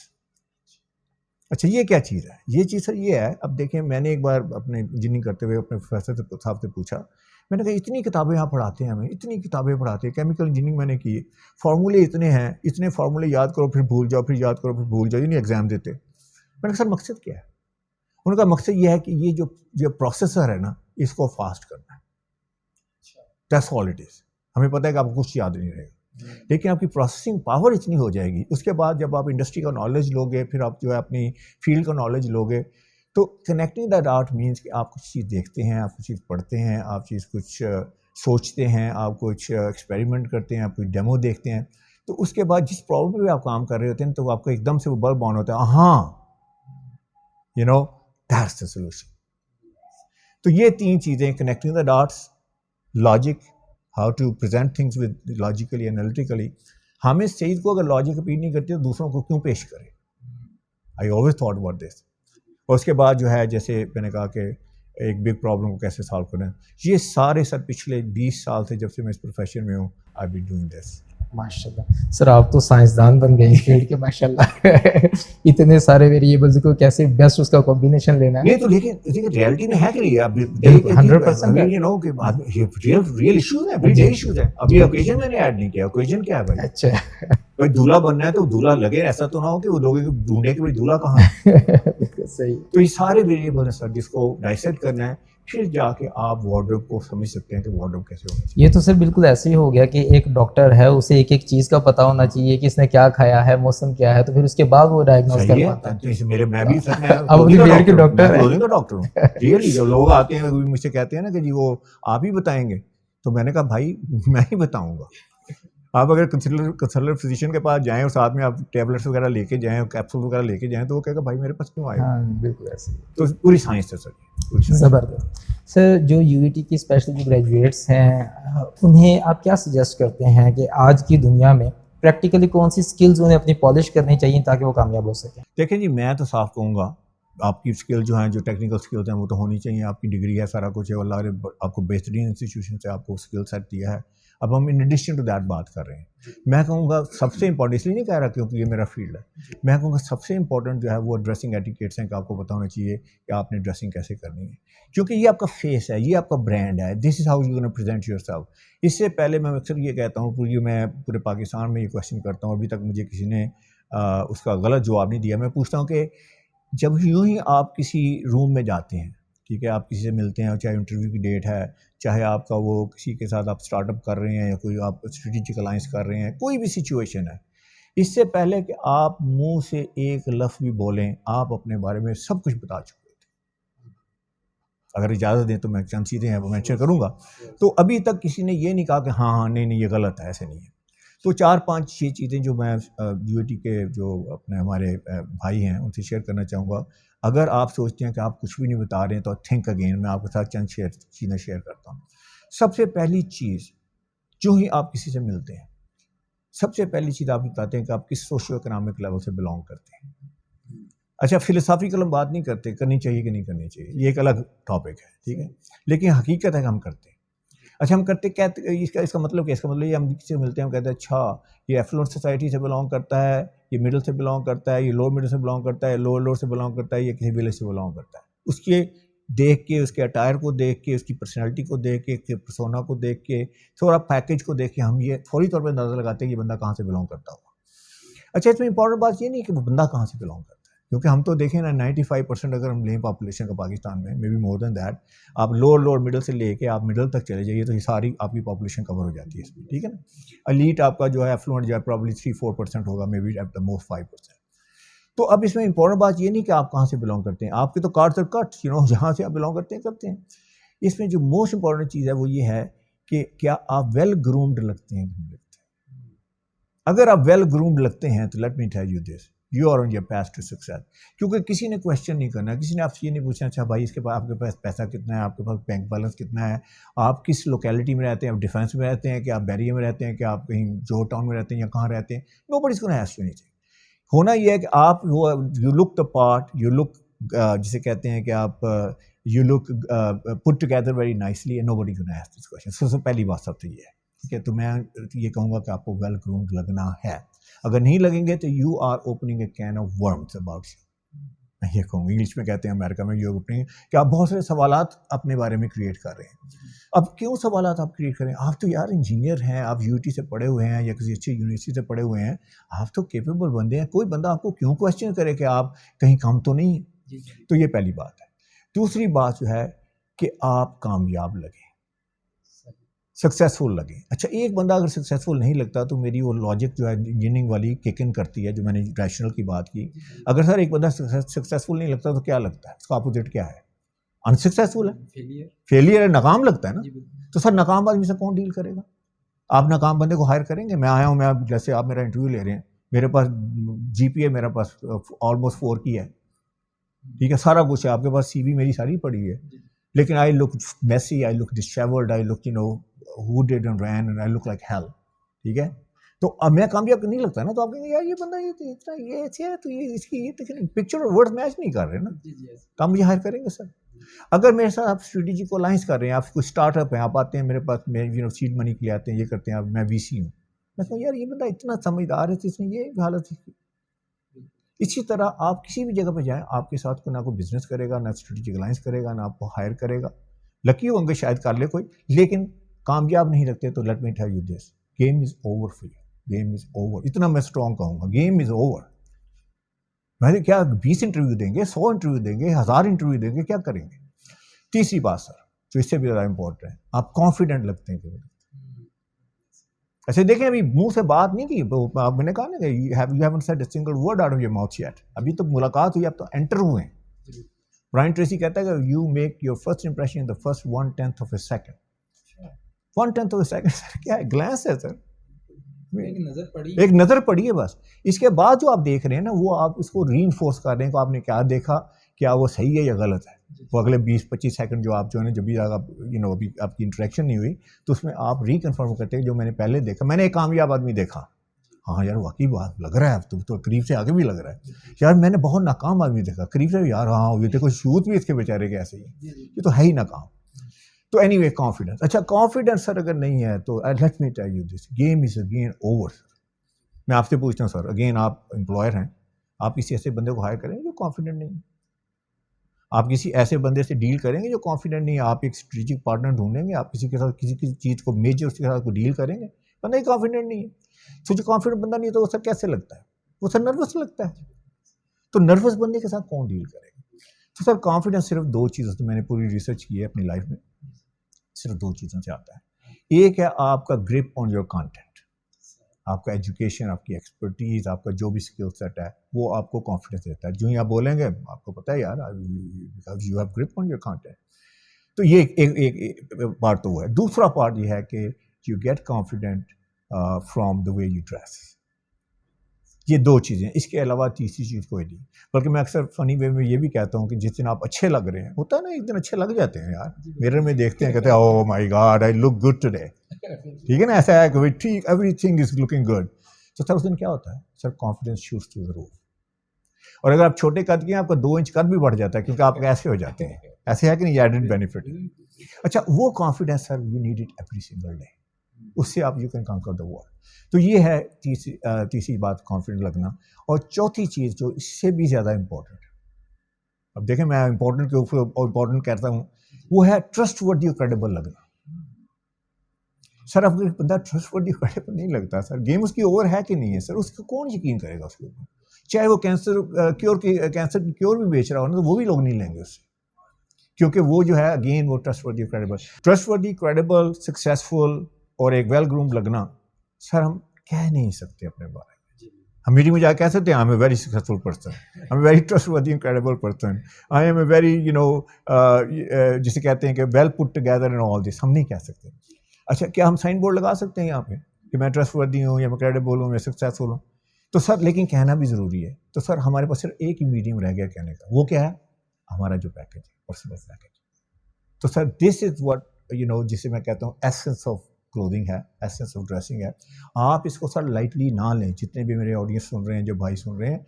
اچھا یہ کیا چیز ہے؟ یہ چیز سر یہ ہے، اب دیکھیں میں نے ایک بار اپنے انجینئرنگ کرتے ہوئے اپنے پروفیسر صاحب سے پوچھا. میں نے کہا اتنی کتابیں آپ پڑھاتے ہیں ہمیں، اتنی کتابیں پڑھاتے ہیں، کیمیکل انجینئرنگ میں نے کی، فارمولے اتنے ہیں، اتنے فارمولے یاد کرو پھر بھول جاؤ، پھر یاد کرو پھر بھول جاؤ، یعنی ایگزام دیتے. میں نے کہا سر مقصد کیا ہے؟ ان کا مقصد یہ ہے کہ یہ جو پروسیسر ہے نا اس کو فاسٹ کرنا ہے. That's all it is. ہمیں پتہ ہے کہ آپ کو کچھ یاد نہیں رہے گا، لیکن آپ کی پروسیسنگ پاور اتنی ہو جائے گی. اس کے بعد جب آپ انڈسٹری کا نالج لوگے، پھر آپ جو ہے اپنی فیلڈ کا نالج لوگے، تو کنیکٹنگ دا ڈاٹ مینس کہ آپ کچھ چیز دیکھتے ہیں، آپ کچھ چیز پڑھتے ہیں، آپ چیز کچھ سوچتے ہیں، آپ کچھ ایکسپیریمنٹ کرتے ہیں، آپ کچھ ڈیمو دیکھتے ہیں. تو اس کے بعد جس پرابلم پہ آپ کام کر رہے ہوتے ہیں تو آپ کو ایک دم سے وہ بلب آن ہوتا ہے، ہاں you know that's the solution. تو یہ 3 چیزیں، connecting the dots, logic, how to present things with logically analytically. ہم اس چیز کو اگر لاجک اپیل نہیں کرتے تو دوسروں کو کیوں پیش کریں؟ I always thought about this. اور اس کے بعد جو ہے جیسے میں نے کہا کہ ایک بگ پرابلم کو کیسے سالو کریں، یہ سارے سر پچھلے 20 سال سے جب سے میں اس پروفیشن میں ہوں آئی بی ڈوئنگ دس. ماشاء اللہ سر، آپ تو سائنسدان بن گئے فیلڈ کے ماشاء اللہ. اتنے سارے ویریبلس کو کیسے بیسٹ اس کا کمبینیشن لینا ہے. نہیں تو لیکن ریئلٹی میں ہے کہ نہیں، اب 100% یو نو کہ ریئل ایشوز ہیں، ایوری ڈے ایشوز ہیں. ابھی اوکیزن میں نے ایڈ نہیں کیا. اوکیزن کیا ہے بھائی؟ اچھا بھائی دولہا بننا ہے تو دولہا لگے، ایسا تو نہ ہو کہ وہ لوگ ڈھونڈے کہ بھائی دولہا کہاں ہے. صحیح. تو یہ سارے ویریبل ہیں سر جس کو ڈائسیکٹ کرنا ہے، پھر جا کے آپ وارڈروب کو سمجھ سکتے ہیں کہ وارڈروب کیسے ہونا چاہیے. یہ تو سر بالکل ایسے ہی ہو گیا کہ ایک ڈاکٹر ہے، اسے ایک ایک چیز کا پتہ ہونا چاہیے کہ اس نے کیا کھایا ہے، موسم کیا ہے، تو پھر اس کے بعد وہ ڈائگنوز کر پاتا ہے. میرے میں بھی سر اب اپنی فیلڈ کے ڈاکٹر ہیں. ڈاکٹر ہوں ریئلی. جب لوگ آتے ہیں مجھ سے کہتے ہیں نا کہ جی وہ آپ ہی بتائیں گے، تو میں نے کہا بھائی میں ہی بتاؤں گا. آپ اگر کنسلٹنٹ فزیشین کے پاس جائیں اور ساتھ میں آپ ٹیبلٹس وغیرہ لے کے جائیں اور کیپسول وغیرہ لے کے جائیں تو وہ کہے گا بھائی میرے پاس کیوں آئے. ہاں بالکل ایسے ہی. تو پوری سائنس ہے سر. زبردست. سر جو یو ای ٹی کی اسپیشل جو گریجویٹس ہیں انہیں آپ کیا سجیسٹ کرتے ہیں کہ آج کی دنیا میں پریکٹیکلی کون سی اسکلز انہیں اپنی پالش کرنی چاہیے تاکہ وہ کامیاب ہو سکیں؟ دیکھیں جی میں تو صاف کہوں گا آپ کی اسکل جو ہیں، جو ٹیکنیکل اسکلز ہیں وہ تو ہونی چاہیے. آپ کی ڈگری ہے، سارا کچھ ہے، اللہ نے آپ کو بہترین انسٹیٹیوشن سے آپ کو اسکل سیٹ دیا ہے. اب ہم ان ایڈیشن ٹو دیٹ بات کر رہے ہیں. میں کہوں گا سب سے امپورٹنٹ، اس لیے نہیں کہہ رہا کیونکہ یہ میرا فیلڈ ہے، میں کہوں گا سب سے امپورٹنٹ جو ہے وہ ڈریسنگ ایٹیکیٹس ہیں کہ آپ کو پتہ ہونا چاہیے کہ آپ نے ڈریسنگ کیسے کرنی ہے، کیونکہ یہ آپ کا فیس ہے، یہ آپ کا برانڈ ہے. This is how you gonna present yourself. اس سے پہلے میں اکثر یہ کہتا ہوں، میں پورے پاکستان میں یہ کویشچن کرتا ہوں، ابھی تک مجھے کسی نے اس کا غلط جواب نہیں دیا. میں پوچھتا ہوں کہ جب یوں ہی آپ کسی روم میں جاتے ہیں، ٹھیک ہے، آپ کسی سے ملتے ہیں، چاہے انٹرویو کی ڈیٹ ہے، چاہے آپ کا وہ کسی کے ساتھ آپ اسٹارٹ اپ کر رہے ہیں یا کوئی آپ اسٹریٹجک الائنس کر رہے ہیں، کوئی بھی سچویشن ہے، اس سے پہلے کہ آپ منہ سے ایک لفظ بھی بولیں آپ اپنے بارے میں سب کچھ بتا چکے تھے. اگر اجازت دیں تو میں چند چیزیں ہیں وہ مینشن کروں گا. تو ابھی تک کسی نے یہ نہیں کہا کہ ہاں نہیں یہ غلط ہے، ایسے نہیں ہے. تو 4-5-6 چیزیں جو میں یو اے ٹی کے جو اپنے ہمارے بھائی ہیں ان سے شیئر کرنا چاہوں گا. اگر آپ سوچتے ہیں کہ آپ کچھ بھی نہیں بتا رہے ہیں تو تھنک اگین. میں آپ کے ساتھ چند چیزیں شیئر کرتا ہوں. سب سے پہلی چیز، جو ہی آپ کسی سے ملتے ہیں، سب سے پہلی چیز آپ بتاتے ہیں کہ آپ کس سوشو اکنامک لیول سے بلانگ کرتے ہیں. اچھا فلسافیکل ہم بات نہیں کرتے کرنی چاہیے کہ نہیں کرنی چاہیے، یہ ایک الگ ٹاپک ہے، ٹھیک ہے، لیکن حقیقت ہے کہ ہم کرتے ہیں. اچھا ہم کرتے کیا، اس کا مطلب کیا؟ اس کا مطلب یہ ہم کسی سے ملتے ہیں ہم کہتے ہیں اچھا یہ ایفلوئنٹ سوسائٹی سے بلانگ کرتا ہے یہ مڈل سے بلانگ کرتا ہے، یہ لوور مڈل سے بلانگ کرتا ہے، لوور سے بلانگ کرتا ہے، یہ کسی ولیج سے بلانگ کرتا ہے. اس کے دیکھ کے، اس کے اٹائر کو دیکھ کے، اس کی پرسنالٹی کو دیکھ کے، اس کے پرسونا کو دیکھ کے، تھوڑا پیکیج کو دیکھ کے ہم یہ فوری طور پہ اندازہ لگاتے ہیں کہ یہ بندہ کہاں سے بلانگ کرتا ہوگا. اچھا اس میں امپورٹنٹ بات یہ نہیں کہ وہ بندہ کہاں سے بلانگ کرتا ہے، کیونکہ ہم تو دیکھیں نا 95% اگر ہم لیں پاپولیشن کا پاکستان میں، maybe more than that, آپ لوور مڈل سے لے کے آپ مڈل تک چلے جائیے تو یہ ساری آپ کی پاپولیشن کور ہو جاتی ہے اس میں، ٹھیک ہے نا. ایلیٹ آپ کا جو ہے ایفلوئنٹ جو ہے پرابلی 3-4% ہوگا، maybe at the most 5%. تو اب اس میں امپورٹنٹ بات یہ نہیں کہ آپ کہاں سے بلانگ کرتے ہیں، آپ کے تو کارڈ اور کٹ جہاں سے آپ بلانگ کرتے ہیں. اس میں جو موسٹ امپورٹنٹ چیز ہے وہ یہ ہے کہ کیا آپ ویل گرومڈ لگتے ہیں. اگر آپ ویل گرومڈ لگتے ہیں تو let me tell you this, you are on your path to success. کیونکہ کسی نے کویشچن نہیں کرنا، کسی نے آپ سے یہ نہیں پوچھنا اچھا بھائی اس کے پاس آپ کے پاس پیسہ کتنا ہے، آپ کے پاس بینک بیلنس کتنا ہے، آپ کس لوکیلٹی میں رہتے ہیں، آپ ڈیفینس میں رہتے ہیں کہ آپ بیریا میں رہتے ہیں کہ آپ کہیں جو ٹاؤن میں رہتے ہیں یا کہاں رہتے ہیں. Nobody is gonna ask you anything. ہونا یہ ہے کہ آپ you look the part, you look جسے کہتے ہیں کہ آپ you look put together very nicely and nobody gonna ask this question. سب سے پہلی بات سب تو یہ ہے، ٹھیک ہے. تو میں یہ کہوں گا کہ آپ کو ویل گرومڈ لگنا ہے. اگر نہیں لگیں گے تو you are opening a can of worms about you. میں یہ کہوں گا، انگلش میں کہتے ہیں امریکہ میں، یو آر اوپننگ، کہ آپ بہت سارے سوالات اپنے بارے میں کریٹ کر رہے ہیں. اب کیوں سوالات آپ کریٹ کریں؟ آپ تو یار انجینئر ہیں، آپ یو ٹی سے پڑھے ہوئے ہیں یا کسی اچھی یونیورسٹی سے پڑھے ہوئے ہیں، آپ تو کیپیبل بندے ہیں. کوئی بندہ آپ کو کیوں کویشچن کرے کہ آپ کہیں کم تو نہیں ہیں. تو یہ پہلی بات ہے. دوسری بات جو ہے کہ آپ کامیاب لگیں، سکسیزفل لگیں. اچھا ایک بندہ اگر سکسیزفل نہیں لگتا تو میری وہ لاجک جو ہے انجینئرنگ والی کک ان کرتی ہے، جو میں نے ریشنل کی بات کی. اگر سر ایک بندہ سکسیزفل نہیں لگتا تو کیا لگتا ہے؟ اس کا اپوزٹ کیا ہے؟ انسکسیزفل ہے، فیلئر ہے، ناکام لگتا ہے نا. تو سر ناکام آدمی سے کون ڈیل کرے گا؟ آپ ناکام بندے کو ہائر کریں گے؟ میں آیا ہوں، میں جیسے آپ میرا انٹرویو لے رہے ہیں، میرے پاس جی پی اے میرے پاس آلموسٹ 4 کی ہے، ٹھیک ہے، سارا کچھ ہے، آپ کے پاس سی وی میری ساری پڑی ہے، لیکن I look messy, I look dishevelled, I look who did and ran and I look like hell. ٹھیک ہے. تو اب میں کامیاب نہیں لگتا نا، تو آپ کہیں گے یار یہ بندہ یہ اتنا یہ ایسے ہے تو یہ اس کی یہ پکچر اور ورڈ میچ نہیں کر رہے نا، تو آپ مجھے ہائر کریں گے سر. اگر میرے ساتھ آپ اسٹریٹجی کو الائنس کر رہے ہیں، آپ کوئی اسٹارٹ اپ ہیں، آپ آتے ہیں میرے پاس، میں سیڈ منی کے لیے آتے ہیں، یہ کرتے ہیں، میں وی سی ہوں، میں کہوں یار یہ بندہ اتنا سمجھدار ہے، اس نے یہ حالت ہے. اسی طرح آپ کسی بھی جگہ پہ جائیں، آپ کے ساتھ نہ کوئی بزنس کرے گا، نہ اسٹریٹجک الائنس کرے گا، نہ آپ کو ہائر کرے گا. لکی ہوں گے شاید کر لے کوئی، لیکن کامیاب نہیں رکھتے تو let me tell you this, game is over for you, game is over. اتنا میں اسٹرانگ کہوں گا، گیم از اوور. میں کیا 20 انٹرویو دیں گے، 100 انٹرویو دیں گے، 1000 انٹرویو دیں گے، کیا کریں گے؟ تیسری بات سر جو اس سے بھی زیادہ امپورٹنٹ ہے، آپ کانفیڈنٹ لگتے ہیں کہ ایسے دیکھیں ابھی منہ سے بات نہیں کی، میں نے کہا نا کہ you haven't said a single word out of your mouth yet. ابھی تو ملاقات ہوئی، اب تو انٹر ہوئے ہیں. برائن ٹریسی کہتا ہے کہ you make your first impression in the first 1/10 of a second. 1/10 of a second sir کیا ہے؟ گلانس ہے سر، ایک نظر پڑی ہے بس. اس کے بعد جو آپ دیکھ رہے ہیں نا، وہ آپ اس کو ری انفورس کر رہے ہیں کہ آپ نے کیا دیکھا، کیا وہ صحیح ہے یا غلط ہے. وہ اگلے 20-25 سیکنڈ جو آپ جو ہے نا، جب بھی ابھی آپ کی انٹریکشن نہیں ہوئی تو اس میں آپ ری کنفرم کرتے ہیں جو میں نے پہلے دیکھا. میں نے ایک کامیاب آدمی دیکھا، ہاں یار واقعی بات لگ رہا ہے، اب تو قریب سے آگے بھی لگ رہا ہے. یار میں نے بہت ناکام آدمی دیکھا قریب سے، یار ہاں یہ دیکھو شوت بھی اس کے بیچارے کے ایسے ہی، یہ تو ہے ہی ناکام. تو اینی وے کانفیڈنس. اچھا کانفیڈنس سر اگر نہیں ہے تو let me tell you this, game is again over. میں آپ سے پوچھتا ہوں سر، اگین آپ امپلائر ہیں، آپ کسی ایسے بندے کو ہائر کریں گے جو کانفیڈنٹ نہیں ہے؟ آپ کسی ایسے بندے سے ڈیل کریں گے جو کانفیڈنٹ نہیں ہے؟ آپ ایک اسٹریٹجک پارٹنر ڈھونڈیں گے، آپ کسی کے ساتھ کسی چیز کو میجر اس کے ساتھ کو ڈیل کریں گے، بندہ ہی کانفیڈنٹ نہیں ہے. تو جو کانفیڈنٹ بندہ نہیں ہے تو وہ سر کیسے لگتا ہے؟ وہ سر نروس لگتا ہے. تو نروس بندے کے ساتھ کون ڈیل کرے گا؟ تو سر کانفیڈنس صرف 2 چیزوں سے، میں نے پوری ریسرچ کی ہے اپنی لائف میں، صرف 2 چیزوں سے آتا ہے. ایک ہے آپ کا گرپ آن یور کانٹینٹ، آپ کا ایجوکیشن، آپ کی ایکسپرٹیز، آپ کا جو بھی اسکل سیٹ ہے وہ آپ کو کانفیڈنس دیتا ہے. جو ہی آپ بولیں گے آپ کو پتہ ہے یار you have grip on your content. تو یہ ایک پارٹ تو وہ ہے. دوسرا پارٹ یہ ہے کہ you get confident from the way you dress. یہ 2 چیزیں، اس کے علاوہ تیسری چیز کوئی نہیں. بلکہ میں اکثر فنی وے میں یہ بھی کہتا ہوں کہ جس دن آپ اچھے لگ رہے ہیں، ہوتا ہے نا ایک دن اچھے لگ جاتے ہیں یار، میرر میں دیکھتے ہیں کہتے ہیں oh my god I look good today, ٹھیک ہے نا، ایسا ہے کہ ٹھیک everything is looking good. تو سر اس دن کیا ہوتا ہے؟ Sir confidence shoots to the roof. اور اگر آپ چھوٹے قد کے ہیں، آپ کا 2 انچ قد بھی بڑھ جاتا ہے کیونکہ آپ ایسے ہو جاتے ہیں. ایسے ہے کہ نہیں، ایڈڈ بینیفٹ. اچھا وہ confidence sir you need it every single day. اس سے آپ یو کین کنکر دا وار. تو یہ ہے تیسری بات کانفیڈنٹ لگنا. اور چوتھی چیز جو اس سے بھی زیادہ امپورٹنٹ ہے, اب دیکھیں میں امپورٹنٹ کے اوپر امپورٹنٹ کہتا ہوں, وہ ہے ٹرسٹ ورڈی اور کریڈیبل لگنا. سر اب بندہ ٹرسٹ ورڈی کریڈیبل نہیں لگتا سر, گیم اس کی اوور ہے کہ نہیں ہے سر, اس کو کون یقین کرے گا اس کے اوپر؟ چاہے وہ کینسر کی کیور بھی بیچ رہا ہو نا, تو وہ بھی لوگ نہیں لیں گے اس سے, کیونکہ وہ جو ہے اگین وہ ٹرسٹ ورڈی کریڈیبل سکسیزفل اور ایک ویل گرومڈ لگنا سر ہم کہہ نہیں سکتے اپنے بارے میں. ہم میٹنگ میں جا کے کہہ سکتے ہیں I am a very successful person, I am a very trustworthy and credible person, I am a very جسے کہتے ہیں کہ ویل پٹ ٹوگیدر ان آل دس, ہم نہیں کہہ سکتے. اچھا کیا ہم سائن بورڈ لگا سکتے ہیں یہاں پہ کہ میں ٹرسٹ ورڈی ہوں یا میں کریڈیبل ہوں, میں سکسیزفل ہوں؟ تو سر لیکن کہنا بھی ضروری ہے. تو سر ہمارے پاس صرف ایک ہی میڈیم رہ گیا کہنے کا, وہ کیا ہے؟ ہمارا جو پیکیج ہے, پرسنل پیکیج. تو سر دس از واٹ جسے میں کہتا ہوں ایسنس آف کلودنگ ہے, ایسنس آف ڈریسنگ ہے. آپ اس کو سر لائٹلی نہ لیں. جتنے بھی میرے آڈینس سن رہے ہیں, جو بھائی سن رہے ہیں,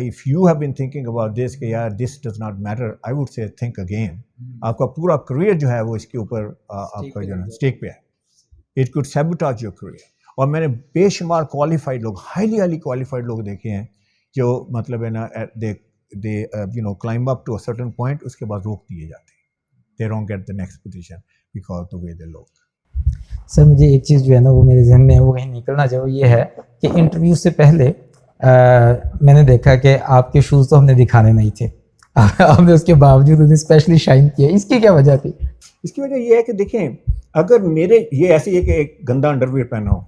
if you have been thinking about this کہ یار this does not matter, I would say think again. آپ کا پورا کریئر جو ہے وہ اس کے اوپر آپ کا جو ہے اسٹیک پہ ہے. It could sabotage your career. اور میں نے بے شمار کوالیفائڈ لوگ, ہائیلی کوالیفائڈ لوگ دیکھے ہیں جو مطلب ہے نا they climb up to a certain point, اس کے بعد روک دیے جاتے ہیں. They don't get the next position because the way they look. سر مجھے ایک چیز جو ہے نا وہ میرے ذہن میں وہ کہیں نکلنا چاہیے, وہ یہ ہے کہ انٹرویو سے پہلے میں نے دیکھا کہ آپ کے شوز تو ہم نے دکھانے نہیں تھے, آپ نے اس کے باوجود انہیں اسپیشلی شائن کیا. اس کی کیا وجہ تھی؟ اس کی وجہ یہ ہے کہ دیکھیں, اگر میرے یہ ایسی ہے کہ ایک گندا انڈر ویئر پہنا ہو,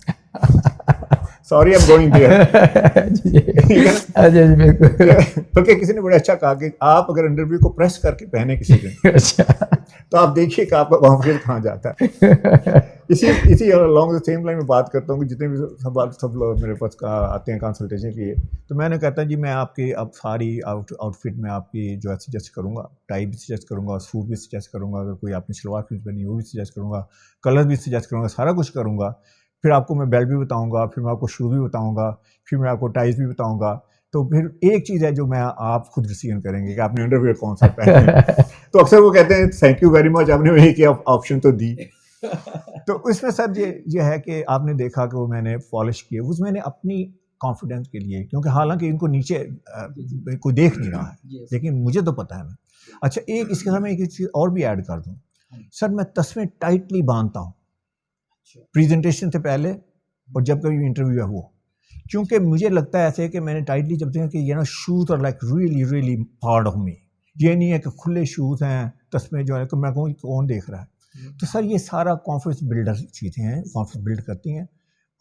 sorry I am going there, بلکہ کسی نے بڑا اچھا کہا کہ آپ اگر انڈر ویئر کو پریس کر کے پہنے کسی دن, تو آپ دیکھیے کہ آپ کا کانفیڈنس کہاں جاتا ہے. اسی along the same line میں بات کرتا ہوں کہ جتنے بھی سب لوگ میرے پاس آتے ہیں کنسلٹیشن کے لیے, تو میں نے کہتا جی میں آپ کی اب ساری آؤٹ فٹ میں آپ کی جو ہے سجیسٹ کروں گا, ٹائی بھی سجیسٹ کروں گا, سوٹ بھی سجیسٹ کروں گا, اگر کوئی آپ نے شلوار قمیض پہنی وہ بھی سجیسٹ کروں گا, کلر بھی سجیسٹ کروں گا, سارا کچھ کروں گا. پھر آپ کو میں بیلٹ بھی بتاؤں گا, پھر میں آپ کو شوز بھی بتاؤں گا, پھر میں آپ کو ٹائز بھی بتاؤں گا. تو پھر ایک چیز ہے جو میں آپ خود ڈیسیژن کریں گے کہ آپ نے انڈر ویئر کون سا پہنا ہے. تو اکثر وہ کہتے ہیں تھینک یو ویری مچ, آپ نے وہی کیا آپشن تو دی. تو اس میں سر یہ ہے کہ آپ نے دیکھا کہ وہ میں نے پالش کیے, اس میں نے اپنی کانفیڈنس کے لیے, کیونکہ حالانکہ ان کو نیچے کوئی دیکھ نہیں رہا ہے, لیکن مجھے تو پتہ ہے نا. اچھا ایک اس کے ساتھ میں ایک چیز اور بھی ایڈ کر دوں سر, میں تسمے ٹائٹلی باندھتا ہوں پریزنٹیشن سے پہلے اور جب کبھی انٹرویو ہے وہ, کیونکہ مجھے لگتا ہے ایسے کہ میں نے ٹائٹلی جب دیکھا کہ یہ نا shoes are like really part of me. یہ نہیں ہے کہ کھلے شوز ہیں تسمے جو ہے کہ میں کہوں کون دیکھ رہا ہے. تو سر یہ سارا کانفیڈنس بلڈر چیزیں ہیں, کانفیڈنس بلڈ کرتی ہیں,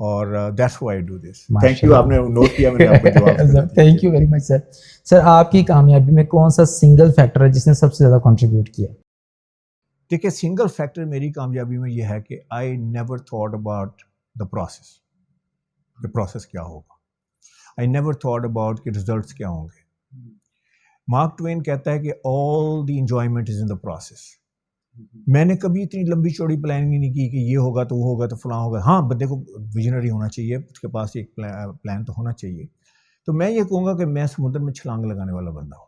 اور that's why I do this. Thank you, آپ نے نوٹ کیا, میں نے آپ کو جواب. تھینک یو ویری مچ سر. سر آپ کی کامیابی میں کون سا سنگل فیکٹر ہے جس نے سب سے زیادہ کنٹریبیوٹ کیا؟ دیکھیے سنگل فیکٹر میری کامیابی میں یہ ہے کہ I never thought about the process, کہ پروسیس کیا ہوگا. آئی نیور تھاٹ اباؤٹ کہ ریزلٹس کیا ہوں گے. مارک ٹوین کہتا ہے کہ آل دی enjoyment is in the process. میں نے کبھی اتنی لمبی چوڑی پلاننگ نہیں کی کہ یہ ہوگا تو وہ ہوگا تو فلاں ہوگا. ہاں بندے کو ویژنری ہونا چاہیے, اس کے پاس ایک پلان تو ہونا چاہیے. تو میں یہ کہوں گا کہ میں سمندر میں چھلانگ لگانے والا بندہ ہوں.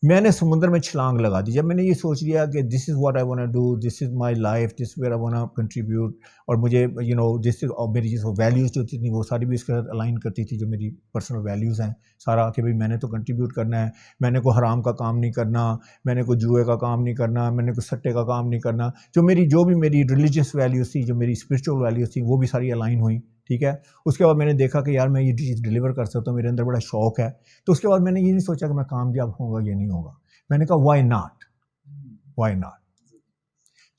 میں نے سمندر میں چھلانگ لگا دی جب میں نے یہ سوچ لیا کہ this is what I want to do, this is my life, this where I want contribute. اور مجھے دس از میری جو ویلیوز جو تھی وہ ساری بھی اس کے ساتھ الائن کرتی تھی, جو میری پرسنل ویلیوز ہیں سارا, کہ بھائی میں نے تو کنٹریبیوٹ کرنا ہے, میں نے کوئی حرام کا کام نہیں کرنا, میں نے کوئی جوئے کا کام نہیں کرنا, میں نے کوئی سٹے کا کام نہیں کرنا. جو بھی میری ریلیجیس ویلیوز تھی, جو میری اسپرچول ویلیوز تھیں, وہ بھی ساری الائن ہوئیں. ٹھیک ہے. اس کے بعد میں نے دیکھا کہ یار میں یہ چیز ڈلیور کر سکتا ہوں, میرے اندر بڑا شوق ہے. تو اس کے بعد میں نے یہ نہیں سوچا کہ میں کامیاب ہوں گا یا نہیں ہوگا. میں نے کہا وائی ناٹ.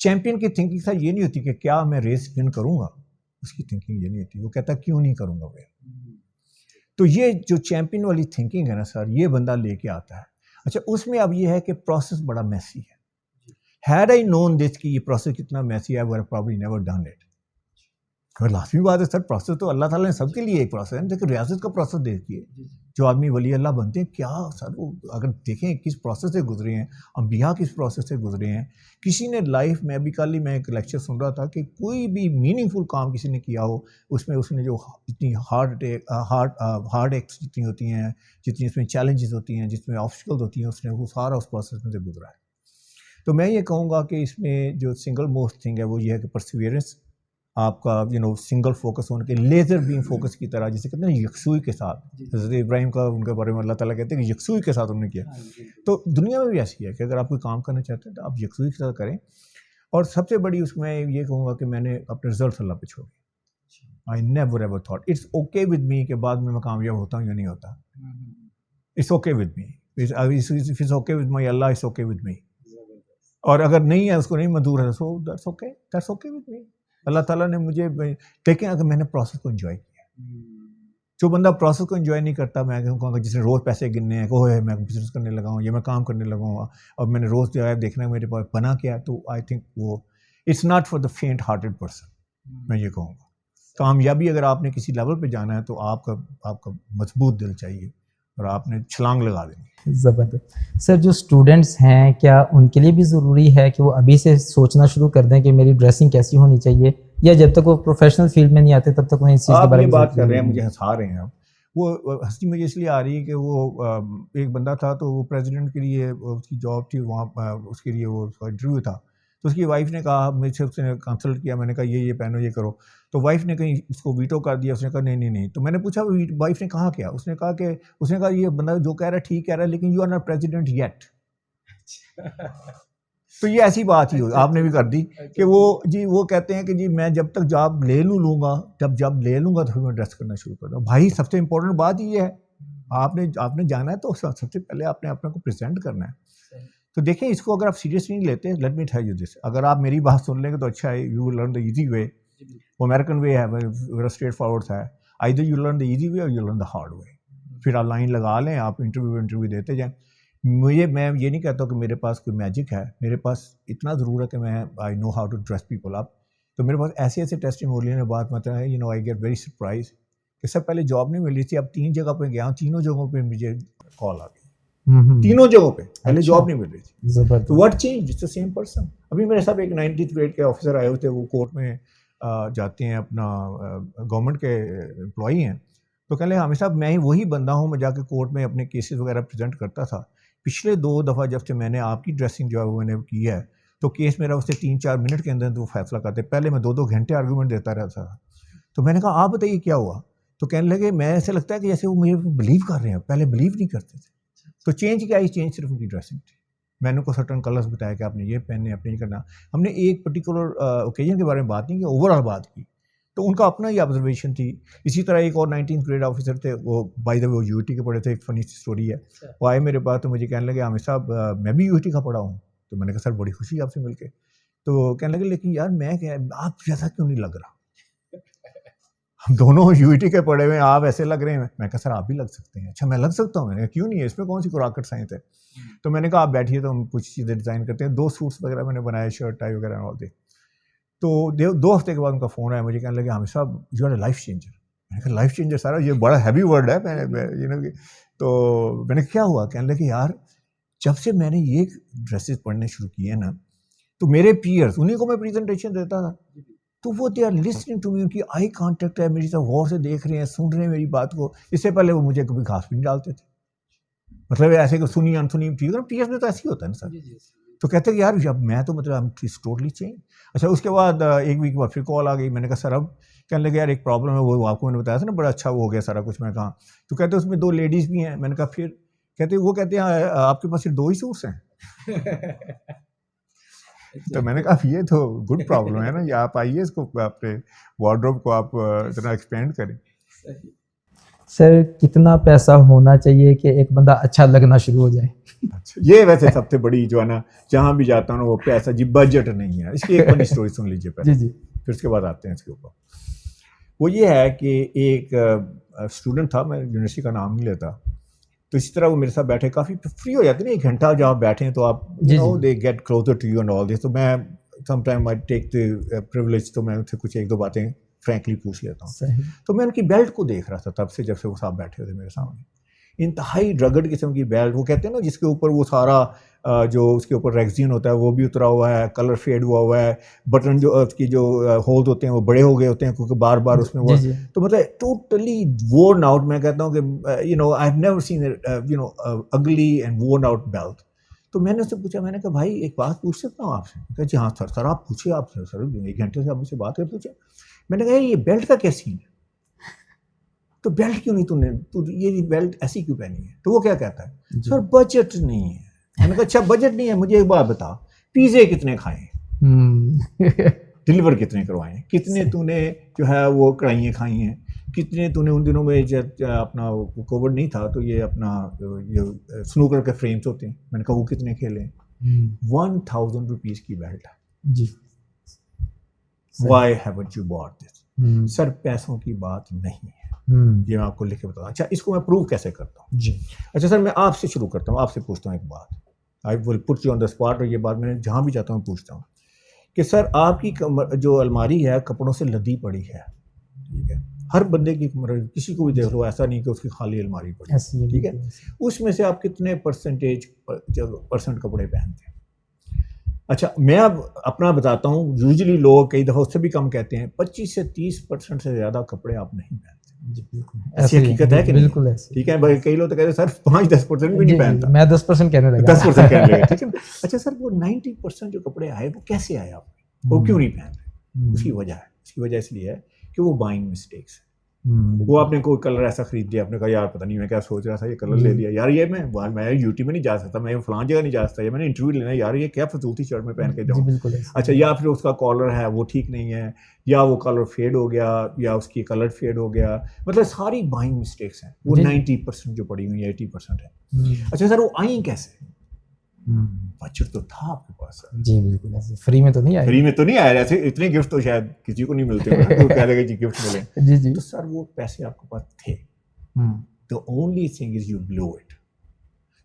چیمپئن کی تھنکنگ سر یہ نہیں ہوتی کہ کیا میں ریس ون کروں گا, اس کی تھنکنگ یہ نہیں ہوتی, وہ کہتا کیوں نہیں کروں گا. تو یہ جو چیمپئن والی تھنکنگ ہے نا سر, یہ بندہ لے کے آتا ہے. اچھا اس میں اب یہ ہے کہ پروسیس بڑا میسی ہے. ہیڈ آئی نون دس کہ یہ پروسیس کتنا میسی ہے, وہ پرابلی نیور ڈن اٹ. لازمی بات ہے سر, پروسیس تو اللہ تعالیٰ نے سب کے لیے ایک پروسیس ہے. لیکن ریاست کا پروسیس دیکھیے, جو آدمی ولی اللہ بنتے ہیں, کیا سر وہ اگر دیکھیں کس پروسیس سے گزرے ہیں, انبیاء کس پروسیس سے گزرے ہیں. کسی نے لائف میں ابھی کل ہی میں ایک لیکچر سن رہا تھا کہ کوئی بھی میننگ فل کام کسی نے کیا ہو, اس نے جو اتنی ہارڈ ایکس جتنی ہوتی ہیں, جتنی اس میں چیلنجز ہوتی ہیں, جس میں آبسٹیکلز ہوتی ہیں, اس نے وہ سارا اس پروسیس میں سے گزرا ہے. تو میں یہ کہوں گا کہ اس میں جو سنگل موسٹ تھنگ ہے وہ یہ ہے کہ پرسیویئرنس، آپ کا سنگل فوکس ہونے کے، لیزر بیم فوکس کی طرح جسے کہتے ہیں یکسوئی کے ساتھ. حضرت ابراہیم کا ان کے بارے میں اللہ تعالیٰ کہتے ہیں کہ یکسوئی کے ساتھ انہوں نے کیا. تو دنیا میں بھی ایسی ہے کہ اگر آپ کوئی کام کرنا چاہتے ہیں تو آپ یکسوئی کے ساتھ کریں. اور سب سے بڑی اس میں یہ کہوں گا کہ میں نے اپنے رزلٹس اللہ پہ چھوڑے. I never ever thought it's okay with me کہ بعد میں کامیاب ہوتا ہوں یا نہیں ہوتا. It's okay with me, it's okay with my Allah, it's okay with me. اور اگر نہیں ہے، اس کو نہیں منظور ہے، so that's okay, that's okay with me. Allah تعالیٰ نے مجھے، لیکن اگر میں نے پروسیس کو انجوائے کیا. جو بندہ پروسیس کو انجوائے نہیں کرتا، میں کہوں گا جس نے روز پیسے گننے ہیں، کہ میں بزنس کرنے لگا ہوں یا میں کام کرنے لگا ہوں اور میں نے روز جو ہے دیکھنا ہے میرے پاس بنا کیا، تو آئی تھنک وہ it's not for the faint hearted person. میں یہ کہوں گا کامیابی اگر آپ نے کسی لیول پہ جانا ہے تو آپ کا مضبوط دل چاہیے اور آپ نے چھلانگ لگا دینی. زبردست. سر جو اسٹوڈنٹس ہیں کیا ان کے لیے بھی ضروری ہے کہ وہ ابھی سے سوچنا شروع کر دیں کہ میری ڈریسنگ کیسی ہونی چاہیے، یا جب تک وہ پروفیشنل فیلڈ میں نہیں آتے تب تک انہیں اس چیز کے بارے میں؟ آپ یہ بات کر رہے ہیں، مجھے ہنسا رہے ہیں آپ. وہ ہنسی مجھے اس لیے آ رہی ہے کہ وہ ایک بندہ تھا، تو وہ پریزیڈنٹ کے لیے اس کی جاب تھی وہاں، اس کے لیے وہ انٹرویو تھا. تو اس کی وائف نے کہا، مجھ سے اس نے کنسلٹ کیا، میں نے کہا یہ پہنو، یہ کرو. تو وائف نے کہیں اس کو ویٹو کر دیا. اس نے کہا نہیں. تو میں نے پوچھا وائف نے کہا کیا؟ اس نے کہا یہ بندہ جو کہہ رہا ہے ٹھیک کہہ رہا ہے، لیکن you are not president yet. تو یہ ایسی بات ہی ہوئی، آپ نے بھی کر دی کہ وہ کہتے ہیں کہ جی میں جب تک جاب لے لوں گا جب لے لوں گا تو پھر میں ڈریس کرنا شروع کر دوں. بھائی سب سے امپورٹنٹ بات یہ ہے، آپ نے جانا ہے تو سب سے پہلے آپ نے اپنے کو پریزنٹ کرنا ہے. تو دیکھیں اس کو اگر آپ سیریس نہیں لیتے، لیٹ می ٹیل یو دس، اگر آپ میری بات سن لیں گے تو اچھا ہے، you will learn the easy way. وہ امیرکن وے ہے، میرا اسٹریٹ فارورڈ ہے. Either you learn the easy way اور you learn the hard way. پھر آپ لائن لگا لیں، آپ انٹرویو دیتے جائیں. میں یہ نہیں کہتا کہ میرے پاس کوئی میجک ہے، میرے پاس اتنا ضرور ہے کہ میں I know how to dress people up. تو میرے پاس ایسے ٹیسٹیمونیل نے بات مطلب ہے، آئی گیٹ ویری سرپرائز کہ سب پہلے جاب نہیں مل رہی تھی، اب 3 جگہ پہ گیا ہوں، تینوں جگہوں پہ مجھے کال آ گئی. تینوں جگہوں پہ پہلے جاب نہیں مل رہی تھی. تو what change? It's the same person. ابھی میرے ساتھ ایک 90th گریڈ کے آفیسر آئے ہوئے تھے، وہ کورٹ میں جاتے ہیں، اپنا گورنمنٹ کے امپلائی ہیں. تو کہہ لیں حامد صاحب میں ہی وہی بندہ ہوں، میں جا کے کورٹ میں اپنے کیسز وغیرہ پریزنٹ کرتا تھا. پچھلے 2 دفعہ جب سے میں نے آپ کی ڈریسنگ جو ہے وہ میں نے کی ہے، تو کیس میرا اس سے 3-4 منٹ کے اندر وہ فیصلہ کرتے. پہلے میں 2 گھنٹے آرگومنٹ دیتا رہتا تھا. تو میں نے کہا آپ بتائیے کیا ہوا؟ تو کہنے لگے میں ایسے لگتا ہے کہ جیسے وہ مجھے بلیو کر رہے ہیں، پہلے بلیو نہیں کرتے تھے. تو چینج کیا آئی؟ چینج صرف ان کی ڈریسنگ تھی. میں نے کو سرٹن کلرز بتایا کہ آپ نے یہ پہننے، آپ نے یہ کرنا. ہم نے ایک پرٹیکولر اوکیجن کے بارے میں بات نہیں کی، اوور آل بات کی. تو ان کا اپنا ہی آبزرویشن تھی. اسی طرح ایک اور 19th گریڈ آفیسر تھے، وہ بائی دا وے وہ UT کے پڑھے تھے. ایک فنی اسٹوری ہے، وہ آئے میرے پاس تو مجھے کہنے لگے حامد صاحب میں بھی UT کا پڑھا ہوں. تو میں نے کہا سر بڑی خوشی آپ سے مل کے. تو کہنے لگے لیکن یار میں کیا آپ جیسا کیوں نہیں لگ رہا، ہم دونوں UT کے پڑھے ہوئے ہیں، آپ ایسے لگ رہے ہیں. میں کہا سر آپ بھی لگ سکتے ہیں. اچھا میں لگ سکتا ہوں؟ میں نے کہا کیوں نہیں ہے، اس میں کون سی راکٹ سائنس ہے. تو میں نے کہا آپ بیٹھیے تو ہم کچھ چیزیں ڈیزائن کرتے ہیں. 2 سوٹس وغیرہ میں نے بنائے، شرٹ ٹائی وغیرہ اور دے. تو 2 ہفتے کے بعد ان کا فون آیا، مجھے کہنے لگے حامد صاحب you are a life changer. میں نے کہا لائف چینجر سارا یہ بڑا ہیوی ورڈ ہے. تو میں نے کیا ہوا؟ کہنے لگے یار جب سے میں نے یہ ڈریسز پڑھنے شروع کیے ہیں نا، تو میرے پیئرس انہیں کو میں پریزنٹیشن دیتا تھا، تو وہ they are listening to me. ان کی آئی کانٹیکٹ ہے، میری طرف غور سے دیکھ رہے ہیں، سن رہے ہیں میری بات کو. اس سے پہلے وہ مجھے کبھی گھاس بھی نہیں ڈالتے تھے، مطلب ایسے کہ سنی انسنی چیز. پیئرس میں تو ایسے ہی ہوتا ہے نا سر. تو کہتے ہیں یار جب میں تو مطلب ٹوٹلی چینج. اچھا اس کے بعد 1 ویک بعد پھر کال آ گئی. میں نے کہا سر اب کہنے لگے یار ایک پرابلم ہے، وہ آپ کو میں نے بتایا تھا نا بڑا اچھا وہ ہو گیا سارا کچھ. میں کہا تو کہتے ہیں اس میں 2 لیڈیز بھی ہیں. میں نے کہا پھر کہتے ہیں آپ کے پاس صرف 2 ہی سوٹس ہیں. تو میں نے کہا یہ تو گڈ پرابلم ہے نا، یہ آپ آئیے اس کو اپنے وارڈروب کو آپ اتنا ایکسپینڈ کریں. سر کتنا پیسہ ہونا چاہیے کہ ایک بندہ اچھا لگنا شروع ہو جائے؟ یہ ویسے سب سے بڑی جو ہے نا، جہاں بھی جاتا ہوں نا وہ پیسہ جی بجٹ نہیں ہے. اس کی ایک فنی اسٹوری سن لیجیے پہلے، جی پھر اس کے بعد آتے ہیں اس کے اوپر. وہ یہ ہے کہ ایک اسٹوڈنٹ تھا، میں یونیورسٹی کا نام نہیں لیتا. تو اسی طرح وہ میرے ساتھ بیٹھے، کافی فری ہو جاتے نا 1 گھنٹہ جہاں بیٹھیں تو آپ they get closer to you and all this. تو میں some time I take the privilege, تو میں ان سے کچھ 1-2 باتیں فرینکلی پوچھ لیتا ہوں. تو میں ان کی بیلٹ کو دیکھ رہا تھا تب سے، جب سے وہ صاحب بیٹھے ہوئے میرے سامنے. انتہائی ڈرگڈ قسم کی بیلٹ، وہ کہتے ہیں نا جس کے اوپر وہ سارا جو اس کے اوپر ریگزین ہوتا ہے وہ بھی اترا ہوا ہے، کلر فیڈ ہوا ہے، بٹن جو اس کی جو ہولز ہوتے ہیں وہ بڑے ہو گئے ہوتے ہیں کیونکہ بار بار اس میں وہ تو مطلب ٹوٹلی وورن آؤٹ. میں کہتا ہوں کہ I have never seen ugly and worn out belt. تو میں نے اس سے پوچھا, میں نے کہا بھائی ایک بات پوچھ سکتا ہوں آپ سے؟ کہا جی ہاں سر آپ پوچھیے, آپ سر 1 گھنٹے سے آپ مجھ سے بات کر پوچھے. میں نے کہا یہ بیلٹ کا کیا سین ہے, تو بیلٹ کیوں نہیں تو یہ بیلٹ ایسی کیوں پہنی ہے؟ تو وہ کیا کہتا ہے, سر بجٹ نہیں ہے. میں نے کہا اچھا بجٹ نہیں ہے, مجھے ایک بات بتا, پیزے کتنے کھائے, ڈلیور کتنے کروائے ہیں, کتنے تو نے جو ہے وہ کڑھائیاں کھائی ہیں, کتنے تو نے ان دنوں میں جب اپنا کووڈ نہیں تھا تو یہ اپنا یہ سنوکر کے فریمز ہوتے ہیں, میں نے کہا وہ کتنے کھیلے ہیں. 1000 روپیز کی بیلٹ ہے جی, وائی ہیونٹ یو باٹ دس. سر پیسوں کی بات نہیں ہے, یہ میں آپ کو لکھ کے بتاؤں. اچھا اس کو میں پروو کیسے کرتا ہوں جی. اچھا سر میں آپ سے شروع کرتا ہوں, آپ سے پوچھتا ہوں ایک بات, آئی ول put you on the spot, اور یہ بات میں جہاں بھی جاتا ہوں پوچھتا ہوں کہ سر آپ کی جو الماری ہے کپڑوں سے لدی پڑی ہے, ٹھیک ہے, ہر بندے کی کسی کو بھی دیکھ لو, ایسا نہیں کہ اس کی خالی الماری پڑی, ٹھیک ہے, اس میں سے آپ کتنے پرسنٹ کپڑے پہنتے ہیں؟ اچھا میں اب اپنا بتاتا ہوں, یوزلی لوگ کئی دفعہ اس سے بھی کم کہتے ہیں, 25 سے 30% سے زیادہ کپڑے آپ نہیں پہنتے. ایسی حقیقت ہے کہ نہیں؟ بالکل ایسے, ٹھیک ہے بھائی, کئی لوگ تو کہتے ہیں سر 5-10% بھی نہیں پہنتا. میں 10% کہنے لگا, 10% کہنے لگا, ٹھیک ہے. اچھا سر وہ 90% جو کپڑے آئے وہ کیسے آئے, آپ وہ کیوں نہیں پہن رہے؟ اس کی وجہ ہے, اس کی وجہ اس لیے ہے کہ وہ بائنگ مسٹیکس ہے. وہ آپ نے کوئی کلر ایسا خرید لیا, آپ نے کہا یار پتہ نہیں میں کیا سوچ رہا تھا, یہ کلر لے لیا, یار یہ میں یوٹیوب میں نہیں جا سکتا, میں فلاں جگہ نہیں جا سکتا, میں نے انٹرویو لینا, یار یہ کیا فضول سی شرٹ میں پہن کے جاؤں. اچھا یا پھر اس کا کالر ہے وہ ٹھیک نہیں ہے, یا وہ کلر فیڈ ہو گیا, یا اس کی کلر فیڈ ہو گیا, مطلب ساری بائنگ مسٹیکس ہیں. وہ 90% جو پڑی ہوئی 80% ہے. اچھا سر وہ آئیں کیسے؟ بجٹ تو تھا آپ کے پاس. جی بالکل ایسے, فری میں تو نہیں آیا, فری میں تو نہیں آیا, ایسے اتنے گفٹ تو شاید کسی کو نہیں ملتے تو کہہ دے گا جی گفٹ ملے. جی جی. تو سر وہ پیسے آپ کے پاس تھے, the only thing is you blew it.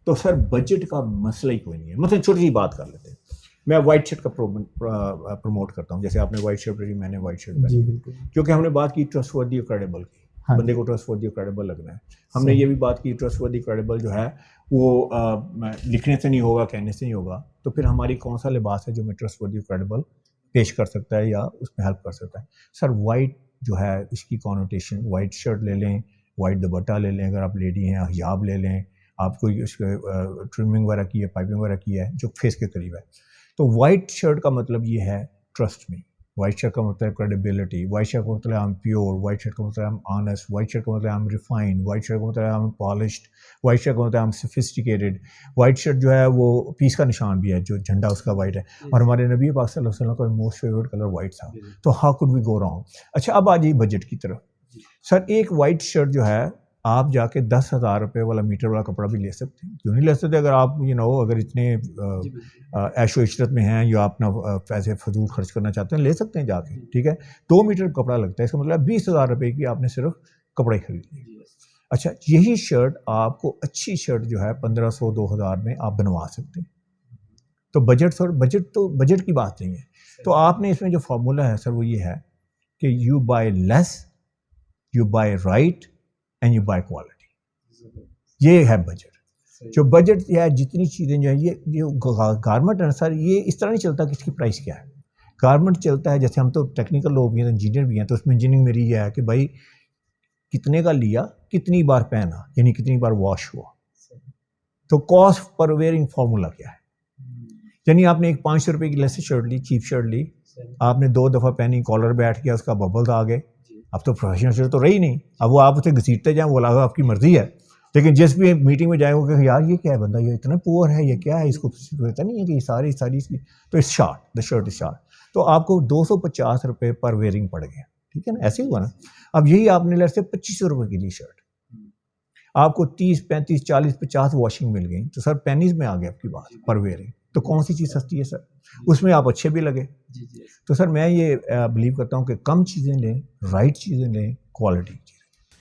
تو سر بجٹ کا مسئلہ ہی کوئی نہیں ہے. مثلا چھوٹی سی بات کر لیتے ہیں, میں وائٹ شرٹ کا پروموٹ کرتا ہوں, جیسے آپ نے وائٹ شرٹ رہی, میں نے وائٹ شرٹ پہنی, کیونکہ ہم نے بات کی ٹرسٹ وردی اور کریڈیبل کی, بندے کو ٹرسٹ وردی اور کریڈیبل لگنا ہے. ہم نے یہ بھی بات کی ٹرسٹ وردی کریڈیبل جو ہے وہ لکھنے سے نہیں ہوگا, کہنے سے نہیں ہوگا. تو پھر ہماری کون سا لباس ہے جو میں ٹرسٹ وردی اور کریڈیبل پیش کر سکتا ہے یا اس میں ہیلپ کر سکتا ہے؟ سر وائٹ جو ہے اس کی کانوٹیشن, وائٹ شرٹ لے لیں, وائٹ دوپٹہ لے لیں, اگر آپ لیڈی ہیں حجاب لے لیں, آپ کو اس کے ٹرمنگ وغیرہ کی ہے, پائپنگ وغیرہ کی ہے جو فیس کے قریب ہے. تو وائٹ شرٹ کا مطلب یہ ہے ٹرسٹ می, وائٹ شرٹ کا مطلب کریڈیبلٹی, وائٹ شرٹ کا مطلب I am pure, white shirt کا مطلب I am honest, white shirt کا مطلب I am refined, white shirt کا مطلب I am polished, white shirt کا مطلب I am sophisticated. White shirt جو ہے وہ پیس کا نشان بھی ہے, جو جھنڈا اس کا وائٹ ہے, اور ہمارے نبی پاک صلی اللہ علیہ وسلم کا موسٹ فیوریٹ کلر وائٹ تھا. تو how could we go wrong. اچھا اب آ جائیے بجٹ کی طرف. سر ایک وائٹ شرٹ جو ہے آپ جا کے 10,000 روپے والا میٹر والا کپڑا بھی لے سکتے ہیں, کیوں نہیں لے سکتے؟ اگر آپ اگر اتنے عیش و عشرت میں ہیں یا اپنا پیسے فضول خرچ کرنا چاہتے ہیں, لے سکتے ہیں جا کے, ٹھیک ہے. 2 میٹر کپڑا لگتا ہے, اس کا مطلب 20,000 روپے کی آپ نے صرف کپڑے خرید لیے. اچھا یہی شرٹ آپ کو اچھی شرٹ جو ہے 1,500-2,000 میں آپ بنوا سکتے ہیں. تو بجٹ کی بات نہیں ہے. تو آپ نے اس میں جو فارمولہ ہے سر وہ یہ ہے کہ you by less, you by right and you by quality. یہ ہے بجٹ. جو بجٹ ہے جتنی چیزیں جو ہیں یہ گارمنٹ ہے سر, یہ اس طرح نہیں چلتا کہ اس کی پرائس کیا ہے. گارمنٹ چلتا ہے, جیسے ہم تو ٹیکنیکل لوگ بھی ہیں, انجینئر بھی ہیں, تو اس میں انجینئرنگ میری یہ ہے کہ بھائی کتنے کا لیا, کتنی بار پہنا, یعنی کتنی بار واش ہوا. تو کاسٹ پر ویئرنگ فارمولہ کیا ہے, یعنی آپ نے ایک 500 روپے کی لیس شرٹ لی, چیپ شرٹ لی, آپ نے 2 دفعہ پہنی, کالر بیٹھ گیا, اس کا ببلز آ گئے, اب تو پروفیشنل شرٹ تو رہی نہیں. اب وہ آپ اسے گھسیٹتے جائیں, وہ لگا آپ کی مرضی ہے, لیکن جس بھی میٹنگ میں جائیں گے کہ یار یہ کیا ہے بندہ, یہ اتنا پور ہے, یہ کیا ہے, اس کو پتا نہیں ہے کہ یہ ساری اس کی, تو اس short, the shirt is short. تو آپ کو 250 روپے پر ویئرنگ پڑ گیا, ٹھیک ہے نا, ایسے ہی ہوا نا. اب یہی آپ نے لیٹ سے 2500 روپے کی لی شرٹ, آپ کو 30, 35, 40, 50 واشنگ مل گئی, تو سر پینیز میں آ گیا آپ کی بات پر ویئرنگ. تو کون سی چیز سستی ہے سر, اس میں آپ اچھے بھی لگے. تو سر میں یہ بلیو کرتا ہوں کہ کم چیزیں لیں, رائٹ چیزیں لیں, کوالٹی.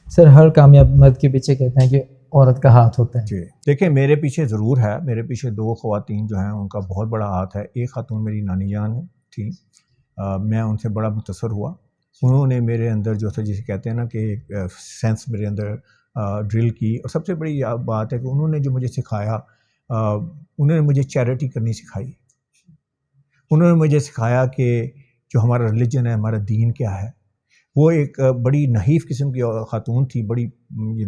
سر ہر کامیاب مرد کے پیچھے کہتے ہیں کہ عورت کا ہاتھ ہوتا ہے. جی دیکھیں میرے پیچھے ضرور ہے, میرے پیچھے 2 خواتین جو ہیں ان کا بہت بڑا ہاتھ ہے. ایک خاتون میری نانی جان تھیں, میں ان سے بڑا متاثر ہوا. انہوں نے میرے اندر جو تھا جسے کہتے ہیں نا کہ ایک سینس میرے اندر ڈرل کی, اور سب سے بڑی بات ہے کہ انہوں نے جو مجھے سکھایا, انہوں نے مجھے چیریٹی کرنی سکھائی. انہوں نے مجھے سکھایا کہ جو ہمارا ریلیجن ہے, ہمارا دین کیا ہے. وہ ایک بڑی نحیف قسم کی خاتون تھی, بڑی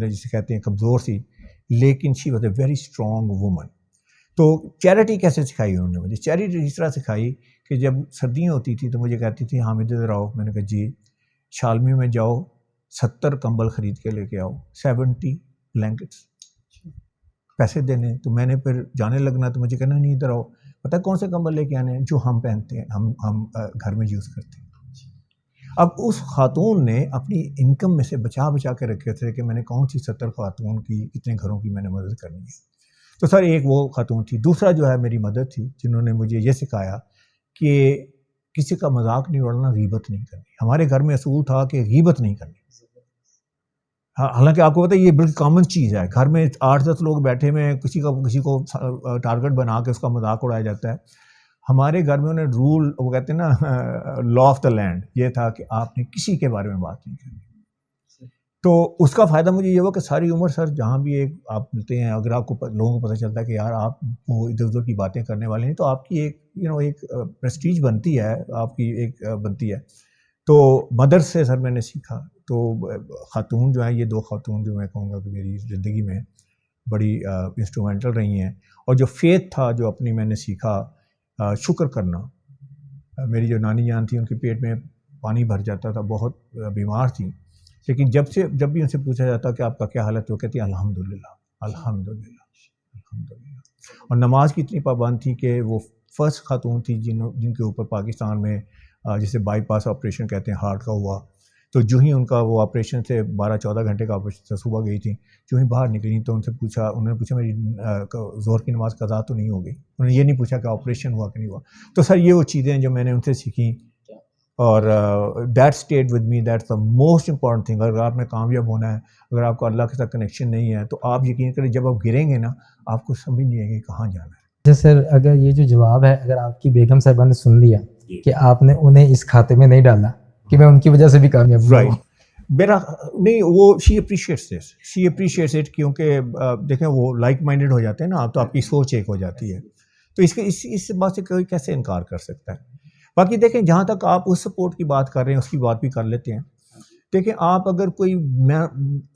جسے کہتے ہیں کمزور سی, لیکن she was a very strong woman. تو چیریٹی کیسے سکھائی انہوں نے مجھے؟ چیریٹی اس طرح سکھائی کہ جب سردیاں ہوتی تھی تو مجھے کہتی تھی حامد ادھر آؤ. میں نے کہا جی. شالمی میں جاؤ 70 کمبل خرید کے لے کے آؤ, 70 بلینکٹس, پیسے دینے. تو میں نے پھر جانے لگنا تو مجھے کہنا نہیں ادھر آؤ, پتہ کون سے کمبل لے کے آنے ہیں؟ جو ہم پہنتے ہیں, ہم گھر میں یوز کرتے ہیں. اب اس خاتون نے اپنی انکم میں سے بچا بچا کے رکھے تھے کہ میں نے کون سی 70 خاتون کی کتنے گھروں کی میں نے مدد کرنی ہے. تو سر ایک وہ خاتون تھی. دوسرا جو ہے میری مدد تھی جنہوں نے مجھے یہ سکھایا کہ کسی کا مذاق نہیں اڑانا, غیبت نہیں کرنی. ہمارے گھر میں اصول تھا کہ غیبت نہیں کرنی. حالانکہ آپ کو پتہ ہے یہ بالکل کامن چیز ہے, گھر میں 8-10 لوگ بیٹھے ہوئے ہیں, کسی کو ٹارگٹ بنا کے اس کا مذاق اڑایا جاتا ہے. ہمارے گھر میں انہیں رول, وہ کہتے ہیں نا لا آف دا لینڈ, یہ تھا کہ آپ نے کسی کے بارے میں بات نہیں کرنی. تو اس کا فائدہ مجھے یہ ہوا کہ ساری عمر سر جہاں بھی ایک آپ ملتے ہیں, اگر آپ کو لوگوں کو پتہ چلتا ہے کہ یار آپ وہ ادھر ادھر کی باتیں کرنے والے ہیں, تو آپ کی ایک ایک پریسٹیج بنتی ہے, آپ کی ایک بنتی ہے. تو مدر سے سر میں نے سیکھا. تو خاتون جو ہیں, یہ 2 خاتون جو میں کہوں گا کہ میری زندگی میں بڑی انسٹرومنٹل رہی ہیں. اور جو فیتھ تھا جو اپنی میں نے سیکھا, شکر کرنا. میری جو نانی جان تھی ان کے پیٹ میں پانی بھر جاتا تھا, بہت بیمار تھیں, لیکن جب بھی ان سے پوچھا جاتا کہ آپ کا کیا حالت, وہ کہتی ہیں الحمدللہ الحمدللہ الحمدللہ. اور نماز کی اتنی پابند تھی کہ وہ فرسٹ خاتون تھی جن کے اوپر پاکستان میں جسے بائی پاس آپریشن کہتے ہیں ہارٹ کا ہوا. تو جو ہی ان کا وہ آپریشن سے 12-14 گھنٹے کا آپریشن تھا, صبح گئی تھیں, جو ہی باہر نکلی تو انہوں نے پوچھا میری ظہر کی نماز قضا تو نہیں ہو گئی. انہوں نے یہ نہیں پوچھا کہ آپریشن ہوا کہ نہیں ہوا. تو سر یہ وہ چیزیں جو میں نے ان سے سیکھیں, اور that stayed with me, that's the most important thing. اگر آپ نے کامیاب ہونا ہے, اگر آپ کو اللہ کے ساتھ کنیکشن نہیں ہے, تو آپ یقین کریں جب آپ گریں گے نا, آپ کو سمجھ نہیں آئے گی کہاں جانا ہے. جیسے سر اگر یہ جو جواب ہے, اگر آپ کی بیگم صاحبہ نے سن لیا کہ آپ نے انہیں اس کھاتے میں نہیں ڈالا کہ میں ان کی وجہ سے بھی کامیاب ہوا ہوں, میرا نہیں, وہ شی اپریشیٹس اٹ, کیونکہ دیکھیں وہ لائک مائنڈیڈ ہو جاتے ہیں نا, تو آپ کی سوچ ایک ہو جاتی ہے. تو اس بات سے کوئی کیسے انکار کر سکتا ہے. باقی دیکھیں جہاں تک آپ اس سپورٹ کی بات کر رہے ہیں, اس کی بات بھی کر لیتے ہیں. دیکھیں آپ اگر کوئی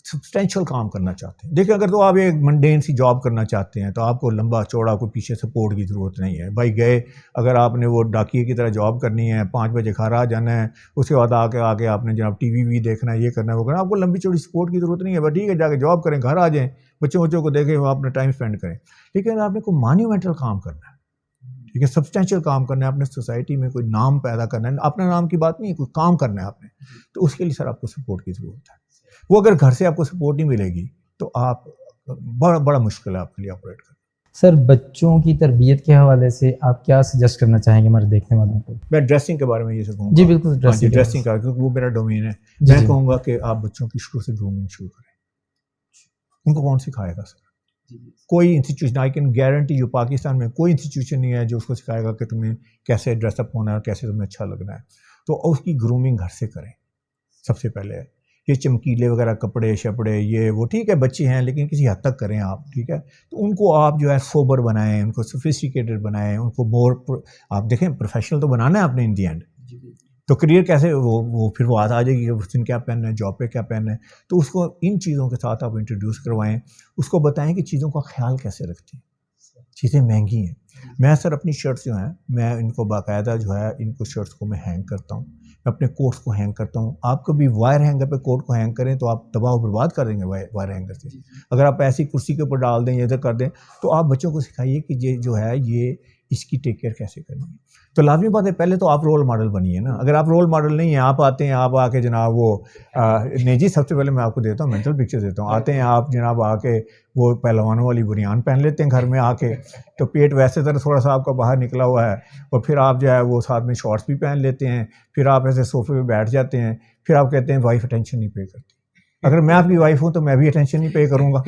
سبسٹینشیل کام کرنا چاہتے ہیں, دیکھیں اگر تو آپ ایک منڈین سی جاب کرنا چاہتے ہیں, تو آپ کو لمبا چوڑا کوئی پیچھے سپورٹ کی ضرورت نہیں ہے. بھائی گئے, اگر آپ نے وہ ڈاکیے کی طرح جاب کرنی ہے, 5 بجے گھر آ جانا ہے, اس کے بعد آ کے آپ نے جناب ٹی وی دیکھنا ہے, یہ کرنا ہے وہ کرنا ہے, آپ کو لمبی چوڑی سپورٹ کی ضرورت نہیں ہے. بس ٹھیک ہے, جا کے جاب کریں, گھر آ جائیں, بچوں کو دیکھیں, وہ اپنا ٹائم اسپینڈ کریں. لیکن آپ نے کوئی مانیومنٹل کام کرنا ہے, ٹھیک ہے, سبسٹینشیل کام کرنا ہے, اپنے سوسائٹی میں کوئی نام پیدا کرنا ہے, اپنا نام کی بات نہیں ہے, کوئی کام کرنا ہے آپ نے, تو اس کے لیے سر آپ کو سپورٹ کی ضرورت ہے. وہ اگر گھر سے آپ کو سپورٹ نہیں ملے گی تو آپ بڑا مشکل ہے آپ کے لیے آپریٹ کرنا. سر بچوں کی تربیت کے حوالے سے آپ کیا سجیسٹ کرنا چاہیں گے ہمارے دیکھنے والوں کو؟ میں ڈریسنگ کے بارے میں یہ کہوں گا. جی بالکل, ڈریسنگ کا, کیونکہ وہ میرا ڈومین ہے. میں کہوں گا کہ آپ بچوں کی شروع سے گرومنگ شروع کریں. ان کو کون سکھائے گا سر؟ کوئی institution, I can guarantee you, Pakistan میں کوئی انسٹیٹیوشن نہیں ہے جو اس کو سکھائے گا کہ تمہیں کیسے ڈریس اپ ہونا ہے اور کیسے تمہیں اچھا لگنا ہے. تو اس کی گرومنگ گھر سے کریں سب سے پہلے. یہ چمکیلے وغیرہ کپڑے شپڑے یہ وہ ٹھیک ہے, بچے ہیں, لیکن کسی حد تک کریں آپ, ٹھیک ہے. تو ان کو آپ جو ہے سوبر بنائیں, ان کو سوفسٹیکیٹڈ بنائیں, ان کو مور, آپ دیکھیں پروفیشنل تو بنانا ہے آپ نے ان دی اینڈ. تو کریئر کیسے وہ پھر وہ آ جائے گی کہ اس دن کیا پہننا ہے, جاب پہ کیا پہننا ہے. تو اس کو ان چیزوں کے ساتھ آپ انٹروڈیوس کروائیں, اس کو بتائیں کہ چیزوں کا خیال کیسے رکھتے ہیں. چیزیں مہنگی ہیں. میں سر اپنی شرٹس جو ہیں, میں ان کو باقاعدہ جو ہے ان کو شرٹس کو میں ہینگ کرتا ہوں, میں اپنے کوٹس کو ہینگ کرتا ہوں. آپ کبھی وائر ہینگر پہ کوٹ کو ہینگ کریں تو آپ تباہ و برباد کر دیں گے وائر ہینگر سے. اگر آپ ایسی کرسی کے اوپر ڈال دیں یا ادھر کر دیں, تو آپ بچوں کو سکھائیے کہ یہ جو ہے یہ اس کی ٹیک کیئر کیسے کرنی ہے. تو لازمی بات ہے پہلے تو آپ رول ماڈل بنیے نا. اگر آپ رول ماڈل نہیں ہیں, آپ آتے ہیں, آپ آ کے جناب وہ نہیں جی, سب سے پہلے میں آپ کو دیتا ہوں مینٹل پکچر دیتا ہوں. آتے ہیں آپ جناب آ کے وہ پہلوانوں والی بنیان پہن لیتے ہیں گھر میں آ کے, تو پیٹ ویسے طرح تھوڑا سا آپ کا باہر نکلا ہوا ہے, اور پھر آپ جو ہے وہ ساتھ میں شارٹس بھی پہن لیتے ہیں, پھر آپ ایسے صوفے پہ بیٹھ جاتے ہیں, پھر آپ کہتے ہیں وائف اٹینشن نہیں پے کرتی. اگر میں آپ کی وائف ہوں تو میں بھی اٹینشن نہیں پے کروں گا.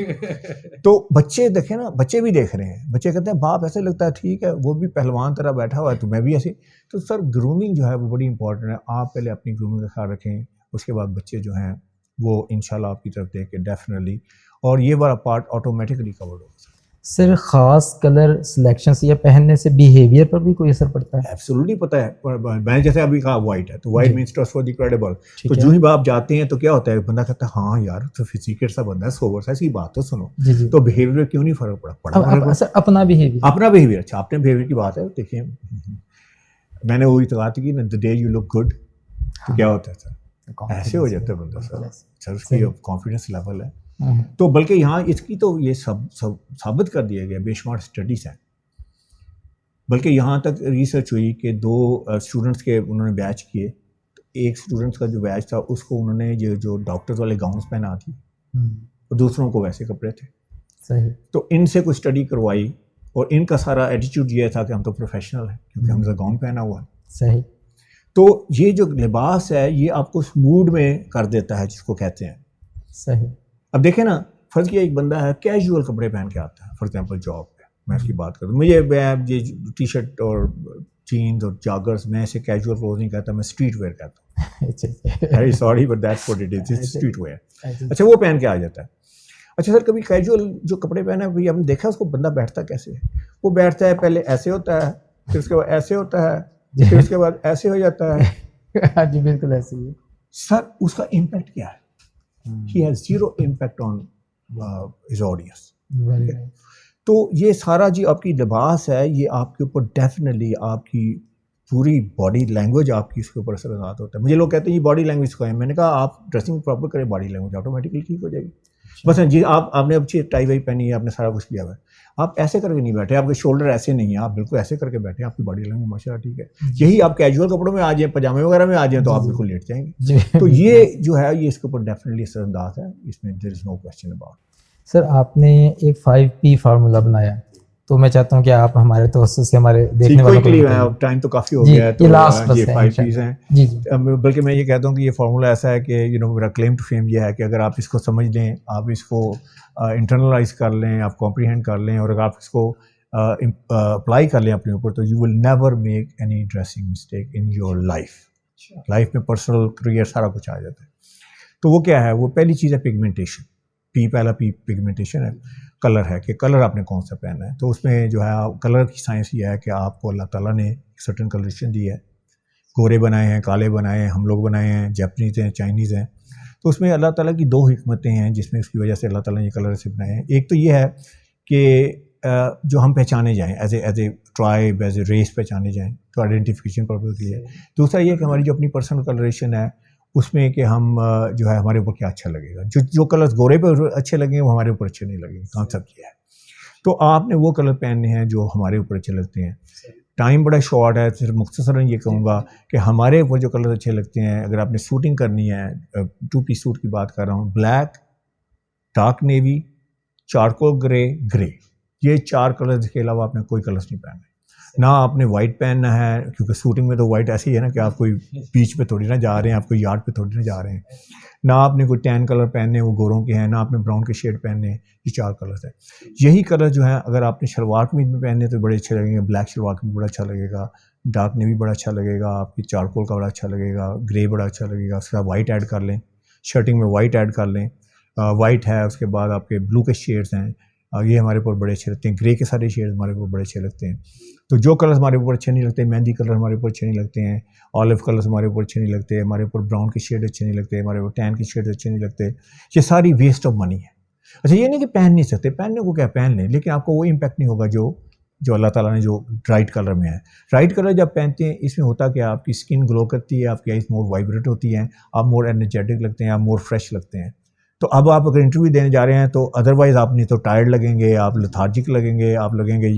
تو بچے دیکھیں نا, بچے بھی دیکھ رہے ہیں, بچے کہتے ہیں باپ ایسے لگتا ہے ٹھیک ہے, وہ بھی پہلوان طرح بیٹھا ہوا ہے تو میں بھی ایسے. تو سر گرومنگ جو ہے وہ بڑی امپورٹنٹ ہے. آپ پہلے اپنی گرومنگ کا خیال رکھیں, اس کے بعد بچے جو ہیں وہ انشاءاللہ آپ کی طرف دیکھ کے ڈیفینیٹلی, اور یہ والا پارٹ آٹومیٹکلی کورڈ ہوگا. سر خاص کلر سلیکشن سے یا پہننے سے بیہیویئر پر بھی کوئی اثر پڑتا ہے؟ ایبسولوٹلی پتہ ہے. میں جیسے ابھی کہا وائٹ ہے تو وائٹ مینس ٹرسٹورتھی کریڈیبل. تو جو ہی آپ جاتے ہیں تو کیا ہوتا ہے, بندہ کہتا ہے ہاں یار تو فزیکل سا بندہ ہے, سوبر سا, اس کی بات تو سنو. تو بیہیویئر کیوں نہیں فرق پڑا؟ اپنا بیہیویئر. اچھا آپ نے بیہیویئر کی بات ہے, دیکھیے میں نے وہی تو بات کی نا, the day you look good تو کیا ہوتا ہے سر, ایسے ہو جاتا ہے بندہ سر, اس کی کانفیڈنس لیول ہے. تو بلکہ یہاں اس کی تو یہ سب ثابت کر دیا گیا, بے شمار اسٹڈیز ہیں. بلکہ یہاں تک ریسرچ ہوئی کہ 2 اسٹوڈنٹس کے انہوں نے بیچ کیے, تو ایک اسٹوڈنٹس کا جو بیچ تھا اس کو انہوں نے جو ڈاکٹرز والے گاؤنس پہنا تھی, اور دوسروں کو ویسے کپڑے تھے. صحیح. تو ان سے کوئی اسٹڈی کروائی, اور ان کا سارا ایٹیٹیوڈ یہ تھا کہ ہم تو پروفیشنل ہیں کیونکہ ہم نے گاؤن پہنا ہوا ہے. صحیح. تو یہ جو لباس ہے یہ آپ کو اس موڈ میں کر دیتا ہے جس کو کہتے ہیں. صحیح. اب دیکھیں نا, فرض کیا ایک بندہ ہے کیجول کپڑے پہن کے آتا ہے, فار ایگزامپل جاب پہ, میں اس کی بات کروں, مجھے یہ ٹی شرٹ اور جینز اور جاگرس, میں اسے کیجول کلوز نہیں کہتا, میں اسٹریٹ ویئر کہتا ہوں. Sorry but that's what it is, street wear. اچھا وہ پہن کے آ جاتا ہے. اچھا سر کبھی کیجول جو کپڑے پہنا ہے بھائی آپ نے دیکھا اس کو بندہ بیٹھتا کیسے ہے؟ وہ بیٹھتا ہے پہلے ایسے ہوتا ہے, پھر اس کے بعد ایسے ہوتا ہے, پھر اس کے بعد ایسے ہو جاتا ہے. جی بالکل ایسے ہی. سر اس کا امپیکٹ کیا ہے؟ He has zero impact on his audience. تو یہ سارا جو آپ کی لباس ہے یہ آپ کے اوپر ڈیفینیٹلی آپ کی پوری باڈی لینگویج آپ کی اس کے اوپر اثر انداز ہوتا ہے. مجھے لوگ کہتے ہیں یہ باڈی لینگویج کو ہے, میں نے کہا آپ ڈریسنگ پراپر کریں, باڈی لینگویج آٹومیٹکلی ٹھیک ہو جائے گی. بس جی آپ نے اچھی ٹائی وائی پہنی ہے, آپ نے سارا کچھ کیا ہوا ہے, آپ ایسے کر کے نہیں بیٹھے, آپ کے شولڈر ایسے نہیں ہیں, آپ بالکل ایسے کر کے بیٹھے, آپ کی باڈی لینگویج ماشاء اللہ ٹھیک ہے. یہی آپ کیجول کپڑوں میں آ جائیں, پاجامے وغیرہ میں آ جائیں تو آپ بالکل لیٹ جائیں گے. تو یہ جو ہے یہ اس کے اوپر ڈیفینیٹلی اثر انداز ہے, اس میں دیر از نو کویسچن اباؤٹ. سر آپ نے ایک 5P فارمولا بنایا, تو میں چاہتا ہوں کہ آپ ہمارے دوستوں سے, ہمارے دیکھنے والوں کو, ٹائم تو کافی ہو گیا ہے, تو یہ 5 Ps ہیں. جی بلکہ میں یہ کہتا ہوں کہ یہ فارمولا ایسا ہے کہ میرا کلیم ٹو فیم یہ ہے کہ اگر آپ اس کو سمجھ لیں, آپ اس کو انٹرنلائز کر لیں, آپ کمپریہینڈ کر لیں, اور اگر آپ اس کو اپلائی کر لیں اپنے اوپر, تو you will never make any dressing mistake in your life میں پرسنل کریئر سارا کچھ آ جاتا ہے. تو وہ کیا ہے, وہ پہلی چیز ہے پگمنٹیشن. پہلا پگمنٹیشن ہے, کلر ہے کہ کلر آپ نے کون سا پہنا ہے. تو اس میں جو ہے کلر کی سائنس یہ ہے کہ آپ کو اللہ تعالیٰ نے ایک سرٹن کلریشن دی ہے, گورے بنائے ہیں, کالے بنائے ہیں, ہم لوگ بنائے ہیں, جیپنیز ہیں, چائنیز ہیں. تو اس میں اللہ تعالیٰ کی 2 حکمتیں ہیں جس میں اس کی وجہ سے اللہ تعالیٰ نے یہ کلر سے بنائے ہیں. ایک تو یہ ہے کہ جو ہم پہچانے جائیں as a tribe, as a race پہچانے جائیں, تو آئیڈینٹیفیکیشن پرپز کے لیے. دوسرا یہ کہ ہماری جو اپنی پرسنل کلریشن ہے اس میں کہ ہم جو ہے ہمارے اوپر کیا اچھا لگے گا. جو کلرز گورے پہ اچھے لگیں وہ ہمارے اوپر اچھے نہیں لگیں گے. کانسیپٹ کیا ہے, تو آپ نے وہ کلر پہننے ہیں جو ہمارے اوپر اچھے لگتے ہیں. ٹائم بڑا شارٹ ہے, صرف مختصراً یہ کہوں گا کہ ہمارے اوپر جو کلر اچھے لگتے ہیں, اگر آپ نے سوٹنگ کرنی ہے, 2 پیس سوٹ کی بات کر رہا ہوں, بلیک, ڈارک نیوی, چارکول گرے, یہ 4 کلرز کے علاوہ آپ نے کوئی کلرز نہیں پہننا. نہ آپ نے وائٹ پہننا ہے, کیونکہ سوٹنگ میں تو وائٹ ایسی ہے نا کہ آپ کوئی بیچ پہ تھوڑی نہ جا رہے ہیں, آپ کوئی یارڈ پہ تھوڑی نہ جا رہے ہیں. نہ آپ نے کوئی ٹین کلر پہننے, وہ گوروں کے ہیں, نہ آپ نے براؤن کے شیڈ پہننے. یہ 4 کلرز ہیں. یہی کلر جو ہیں اگر آپ نے شلوار قمیض میں پہننے تو بڑے اچھے لگیں گے. بلیک شلوار قمیض بڑا اچھا لگے گا, ڈارک نیوی بڑا اچھا لگے گا, آپ کی چارکول کا بڑا اچھا لگے گا, گرے بڑا اچھا لگے گا. اس کے بعد وائٹ ایڈ کر لیں, شرٹنگ میں وائٹ ایڈ کر لیں, وائٹ ہے. اس کے بعد آپ کے بلو کے شیڈز ہیں, یہ ہمارے اوپر بڑے اچھے لگتے ہیں. گرے کے سارے شیڈز ہمارے اوپر بڑے اچھے لگتے ہیں. تو جو کلرز ہمارے اوپر اچھے نہیں لگتے, مہندی کلر ہمارے اوپر اچھے نہیں لگتے ہیں, آلیو کلرز ہمارے اوپر اچھے نہیں لگتے, ہمارے اوپر براؤن کے شیڈ اچھے نہیں لگتے, ہمارے اوپر ٹین کے شیڈ اچھے نہیں لگتے, یہ ساری ویسٹ آف منی ہے. اچھا یہ نہیں کہ پہن نہیں سکتے, پہننے کو کیا پہن لیں, لیکن آپ کو وہ امپیکٹ نہیں ہوگا جو اللہ تعالیٰ نے جو رائٹ کلر میں ہے. رائٹ کلر جب پہنتے ہیں اس میں ہوتا کہ آپ کی اسکن گلو کرتی ہے, آپ کی آئیز مور وائبریٹ ہوتی ہیں, آپ مور انرجیٹک لگتے ہیں, آپ مور فریش لگتے ہیں. تو اب آپ اگر انٹرویو دینے جا رہے ہیں تو ادروائز آپ نہیں تو ٹائرڈ لگیں گے, آپ لتھارجک لگیں گے, آپ لگیں گے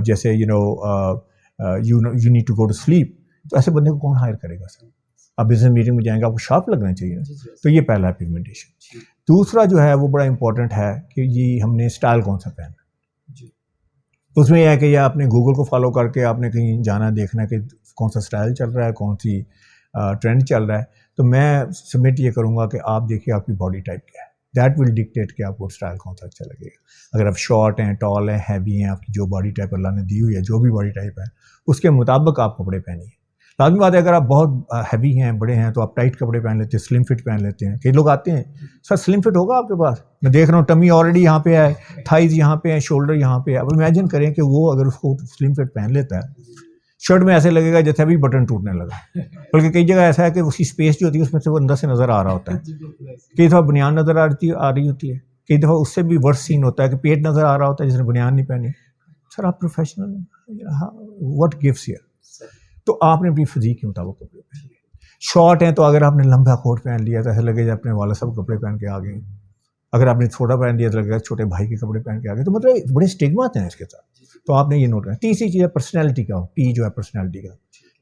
جیسے you need to go to sleep. تو ایسے بندے کو کون ہائر کرے گا سر؟ آپ بزنس میٹنگ میں جائیں گے, آپ کو شارپ لگنا چاہیے نا. تو یہ پہلا ہے پگمنٹیشن. دوسرا جو ہے وہ بڑا امپورٹنٹ ہے کہ یہ ہم نے اسٹائل کون سا پہنا. اس میں یہ ہے کہ یہ آپ نے گوگل کو فالو کر کے آپ نے کہیں جانا دیکھنا کہ کون سا اسٹائل چل رہا ہے, کون سی ٹرینڈ چل رہا ہے. تو میں سبمٹ یہ کروں گا کہ آپ دیکھیے آپ کی باڈی ٹائپ کیا ہے, دیٹ ول ڈکٹیٹ کہ آپ کو اسٹائل کون سا اچھا لگے گا. اگر آپ شارٹ ہیں, ٹال ہیں, ہیوی ہیں, آپ کی جو باڈی ٹائپ اللہ نے دی ہوئی ہے, جو بھی باڈی ٹائپ ہے اس کے مطابق آپ کپڑے پہنیے. لازمی بات ہے اگر آپ بہت ہیوی ہیں بڑے ہیں تو آپ ٹائٹ کپڑے پہن لیتے ہیں, سلم فٹ پہن لیتے ہیں. کئی لوگ آتے ہیں سر سلم فٹ ہوگا آپ کے پاس, میں دیکھ رہا ہوں ٹمی آلریڈی یہاں پہ ہے, تھائز یہاں پہ ہیں, شولڈر یہاں پہ ہے. اب امیجن کریں کہ وہ اگر اس کو سلم فٹ پہن لیتا ہے, شرٹ میں ایسے لگے گا جیسے ابھی بٹن ٹوٹنے لگا. بلکہ کئی جگہ ایسا ہے کہ اس کی اسپیس جو ہوتی ہے اس میں سے وہ اندر سے نظر آ رہا ہوتا ہے, کئی دفعہ بنیان نظر آ رہی ہوتی ہے, کئی دفعہ اس سے بھی ورس سین ہوتا ہے کہ پیٹ نظر آ رہا ہوتا ہے جس نے بنیان نہیں پہنی. سر آپ پروفیشنل واٹ گفٹس ہیئر. تو آپ نے اپنی فزیک کے مطابق کپڑے پہن لیے. شارٹ ہیں تو اگر آپ نے لمبا کوٹ پہن لیا تو ایسا لگے جب اپنے والد صاحب کپڑے پہن کے آ گئے. اگر آپ نے چھوٹا پہن لیا تو لگے گا چھوٹے بھائی کے کپڑے پہن کے آ گئے. تو مطلب بڑے اسٹگمات ہیں اس کے ساتھ, تو آپ نے یہ نوٹ کرنا. تیسری چیز ہے پرسنالٹی کا, پی جو ہے پرسنالٹی کا.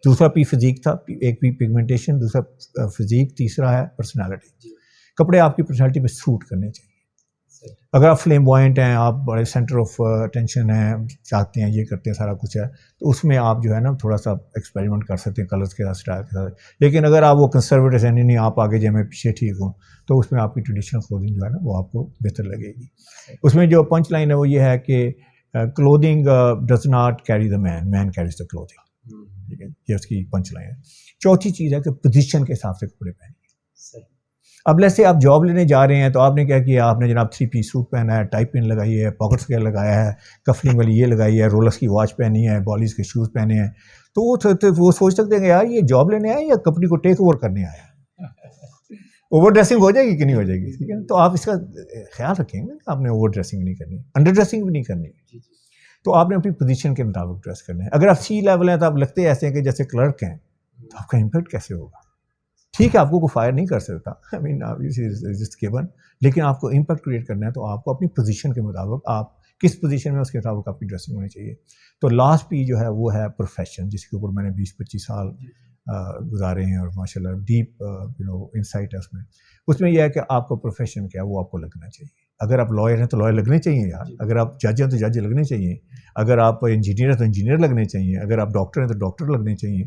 دوسرا پی فزیک تھا, ایک پی پگمنٹیشن, دوسرا فزیک, تیسرا ہے پرسنالٹی. کپڑے آپ کی پرسنالٹی پہ سوٹ کرنے چاہیے. اگر آپ فلیموائنٹ ہیں, آپ بڑے سینٹر آف اٹینشن ہیں, چاہتے ہیں یہ کرتے ہیں سارا کچھ ہے, تو اس میں آپ جو ہے نا تھوڑا سا ایکسپیریمنٹ کر سکتے ہیں کلرس کے ساتھ, اسٹائل کے ساتھ. لیکن اگر آپ وہ کنسرویٹو ہیں, نہیں آپ آگے جائیں میں پیچھے ٹھیک ہوں, تو اس میں آپ کی ٹریڈیشنل کلودنگ جو ہے نا وہ آپ کو بہتر لگے گی. اس میں جو پنچ لائن ہے وہ یہ ہے کہ clothing does not carry the man, man carries the clothing. ٹھیک ہے, یہ اس کی پنچ لائن ہے. چوتھی چیز ہے کہ پوزیشن کے حساب سے کپڑے پہنیں. اب جیسے آپ جاب لینے جا رہے ہیں تو آپ نے کیا کیا, آپ نے جناب 3 پیس سوٹ پہنا ہے, ٹائی پن لگائی ہے, پاکٹ اسکیئر لگایا ہے, کفلنگ والی یہ لگائی ہے, رولرس کی واچ پہنی ہے, بالیز کے شوز پہنے ہیں, تو وہ سوچ سکتے ہیں کہ یار یہ جاب لینے آئے یا کمپنی کو ٹیک اوور کرنے آیا. اوور ڈریسنگ ہو جائے گی کہ نہیں ہو جائے گی. ٹھیک ہے, تو آپ اس کا خیال رکھیں گے کہ آپ نے اوور ڈریسنگ نہیں کرنی, انڈر ڈریسنگ بھی نہیں کرنی. تو آپ نے اپنی پوزیشن کے مطابق ڈریس کرنا ہے. اگر آپ سی لیول ہیں تو آپ لگتے ایسے ہیں کہ جیسے کلرک ہیں, تو آپ کا امپیکٹ کیسے ہوگا. ٹھیک ہے آپ کو فائر نہیں کر سکتا, آئی مین جسٹ گیون, لیکن آپ کو امپیکٹ کریٹ کرنا ہے تو آپ کو اپنی پوزیشن کے مطابق, آپ کس پوزیشن میں اس کے مطابق آپ کی ڈریسنگ ہونی چاہیے. تو لاسٹ پی جو ہے وہ ہے پروفیشن, جس کے اوپر میں نے 20-25 سال گزارے ہیں, اور ماشاء اللہ ڈیپ انسائٹ ہے اس میں. اس میں یہ ہے کہ آپ کا پروفیشن کیا ہے وہ آپ کو لگنا چاہیے. اگر آپ لائر ہیں تو لائر لگنے چاہیے یار, اگر آپ جج ہیں تو جج لگنے چاہیے, اگر آپ انجینئر ہیں تو انجینئر لگنے چاہیے, اگر آپ ڈاکٹر ہیں تو ڈاکٹر لگنے چاہیے.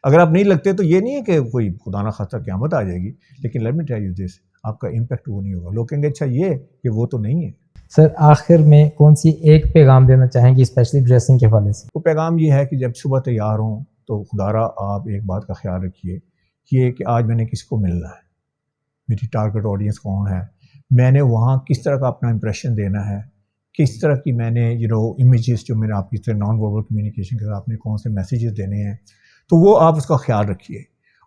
اگر آپ نہیں لگتے تو یہ نہیں ہے کہ کوئی خدا نہ خواستہ قیامت آ جائے گی, لیکن لیٹ می ٹیل یو دس, آپ کا امپیکٹ وہ نہیں ہوگا. لوگ کہیں گے اچھا یہ کہ وہ تو نہیں ہے. سر آخر میں کون سی ایک پیغام دینا چاہیں گے اسپیشلی ڈریسنگ کے حوالے سے؟ وہ پیغام یہ ہے کہ جب صبح تیار ہوں تو خدارا آپ ایک بات کا خیال رکھیے, یہ کہ آج میں نے کس کو ملنا ہے, میری ٹارگٹ آڈینس کون ہے, میں نے وہاں کس طرح کا اپنا امپریشن دینا ہے, کس طرح کی میں نے امیجز جو میں نے آپ کی طرح نان وربل کمیونیکیشن کے آپ نے کون سے میسیجز دینے ہیں, تو وہ آپ اس کا خیال رکھیے.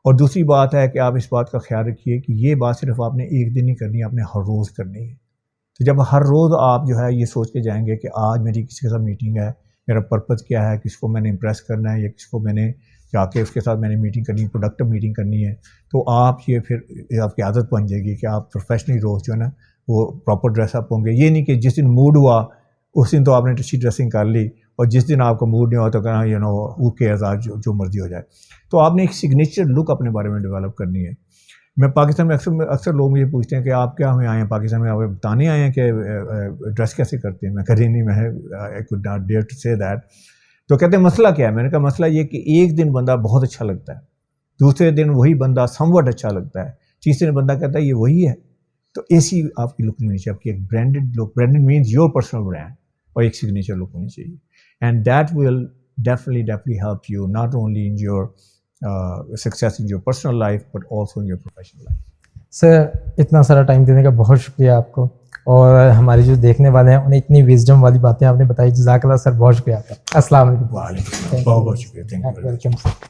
اور دوسری بات ہے کہ آپ اس بات کا خیال رکھیے کہ یہ بات صرف آپ نے ایک دن نہیں کرنی ہے, آپ نے ہر روز کرنی ہے. تو جب ہر روز آپ جو ہے یہ سوچ کے جائیں گے کہ آج میری کسی کے ساتھ میٹنگ ہے, میرا پرپز کیا ہے, کس کو میں نے امپریس کرنا ہے, یا کس کو میں نے جا کے اس کے ساتھ میں نے میٹنگ کرنی, پروڈکٹیو میٹنگ کرنی ہے, تو آپ یہ پھر آپ کی عادت بن جائے گی کہ آپ پروفیشنلی روز جو ہے نا وہ پراپر ڈریس اپ ہوں گے. یہ نہیں کہ جس دن موڈ ہوا اس دن تو آپ نے اچھی ڈریسنگ کر لی, اور جس دن آپ کا موڈ نہیں ہوا تو کہنا وہ کیئرز آج جو مرضی ہو جائے. تو آپ نے ایک سگنیچر لک اپنے بارے میں ڈیولپ کرنی ہے. میں پاکستان میں اکثر لوگ مجھے پوچھتے ہیں کہ آپ کیا ہمیں آئے ہیں پاکستان میں, آپ بتانے آئے ہیں کہ ڈریس کیسے کرتے ہیں. میں کہہ رہی نہیں, میں I could not dare to say that. تو کہتے ہیں مسئلہ کیا ہے. میں نے کہا مسئلہ یہ کہ ایک دن بندہ بہت اچھا لگتا ہے, دوسرے دن وہی بندہ سم وٹ اچھا لگتا ہے, تیسرے دن بندہ کہتا ہے یہ وہی ہے. تو ایسی آپ کی لک نہیں ہونی چاہیے, آپ کی ایک branded look, branded means your personal brand, اور ایک سگنیچر لک ہونی چاہیے. And that will definitely help you not only in your success in your personal life but also in your professional life. سر اتنا سارا ٹائم دینے کا بہت شکریہ آپ کو, اور ہمارے جو دیکھنے والے ہیں انہیں اتنی وزڈم والی باتیں آپ نے بتائی, جزاک اللہ سر, بہت شکریہ آپ کا. السلام علیکم. وعلیکم, بہت بہت شکریہ. Thank you. Welcome sir.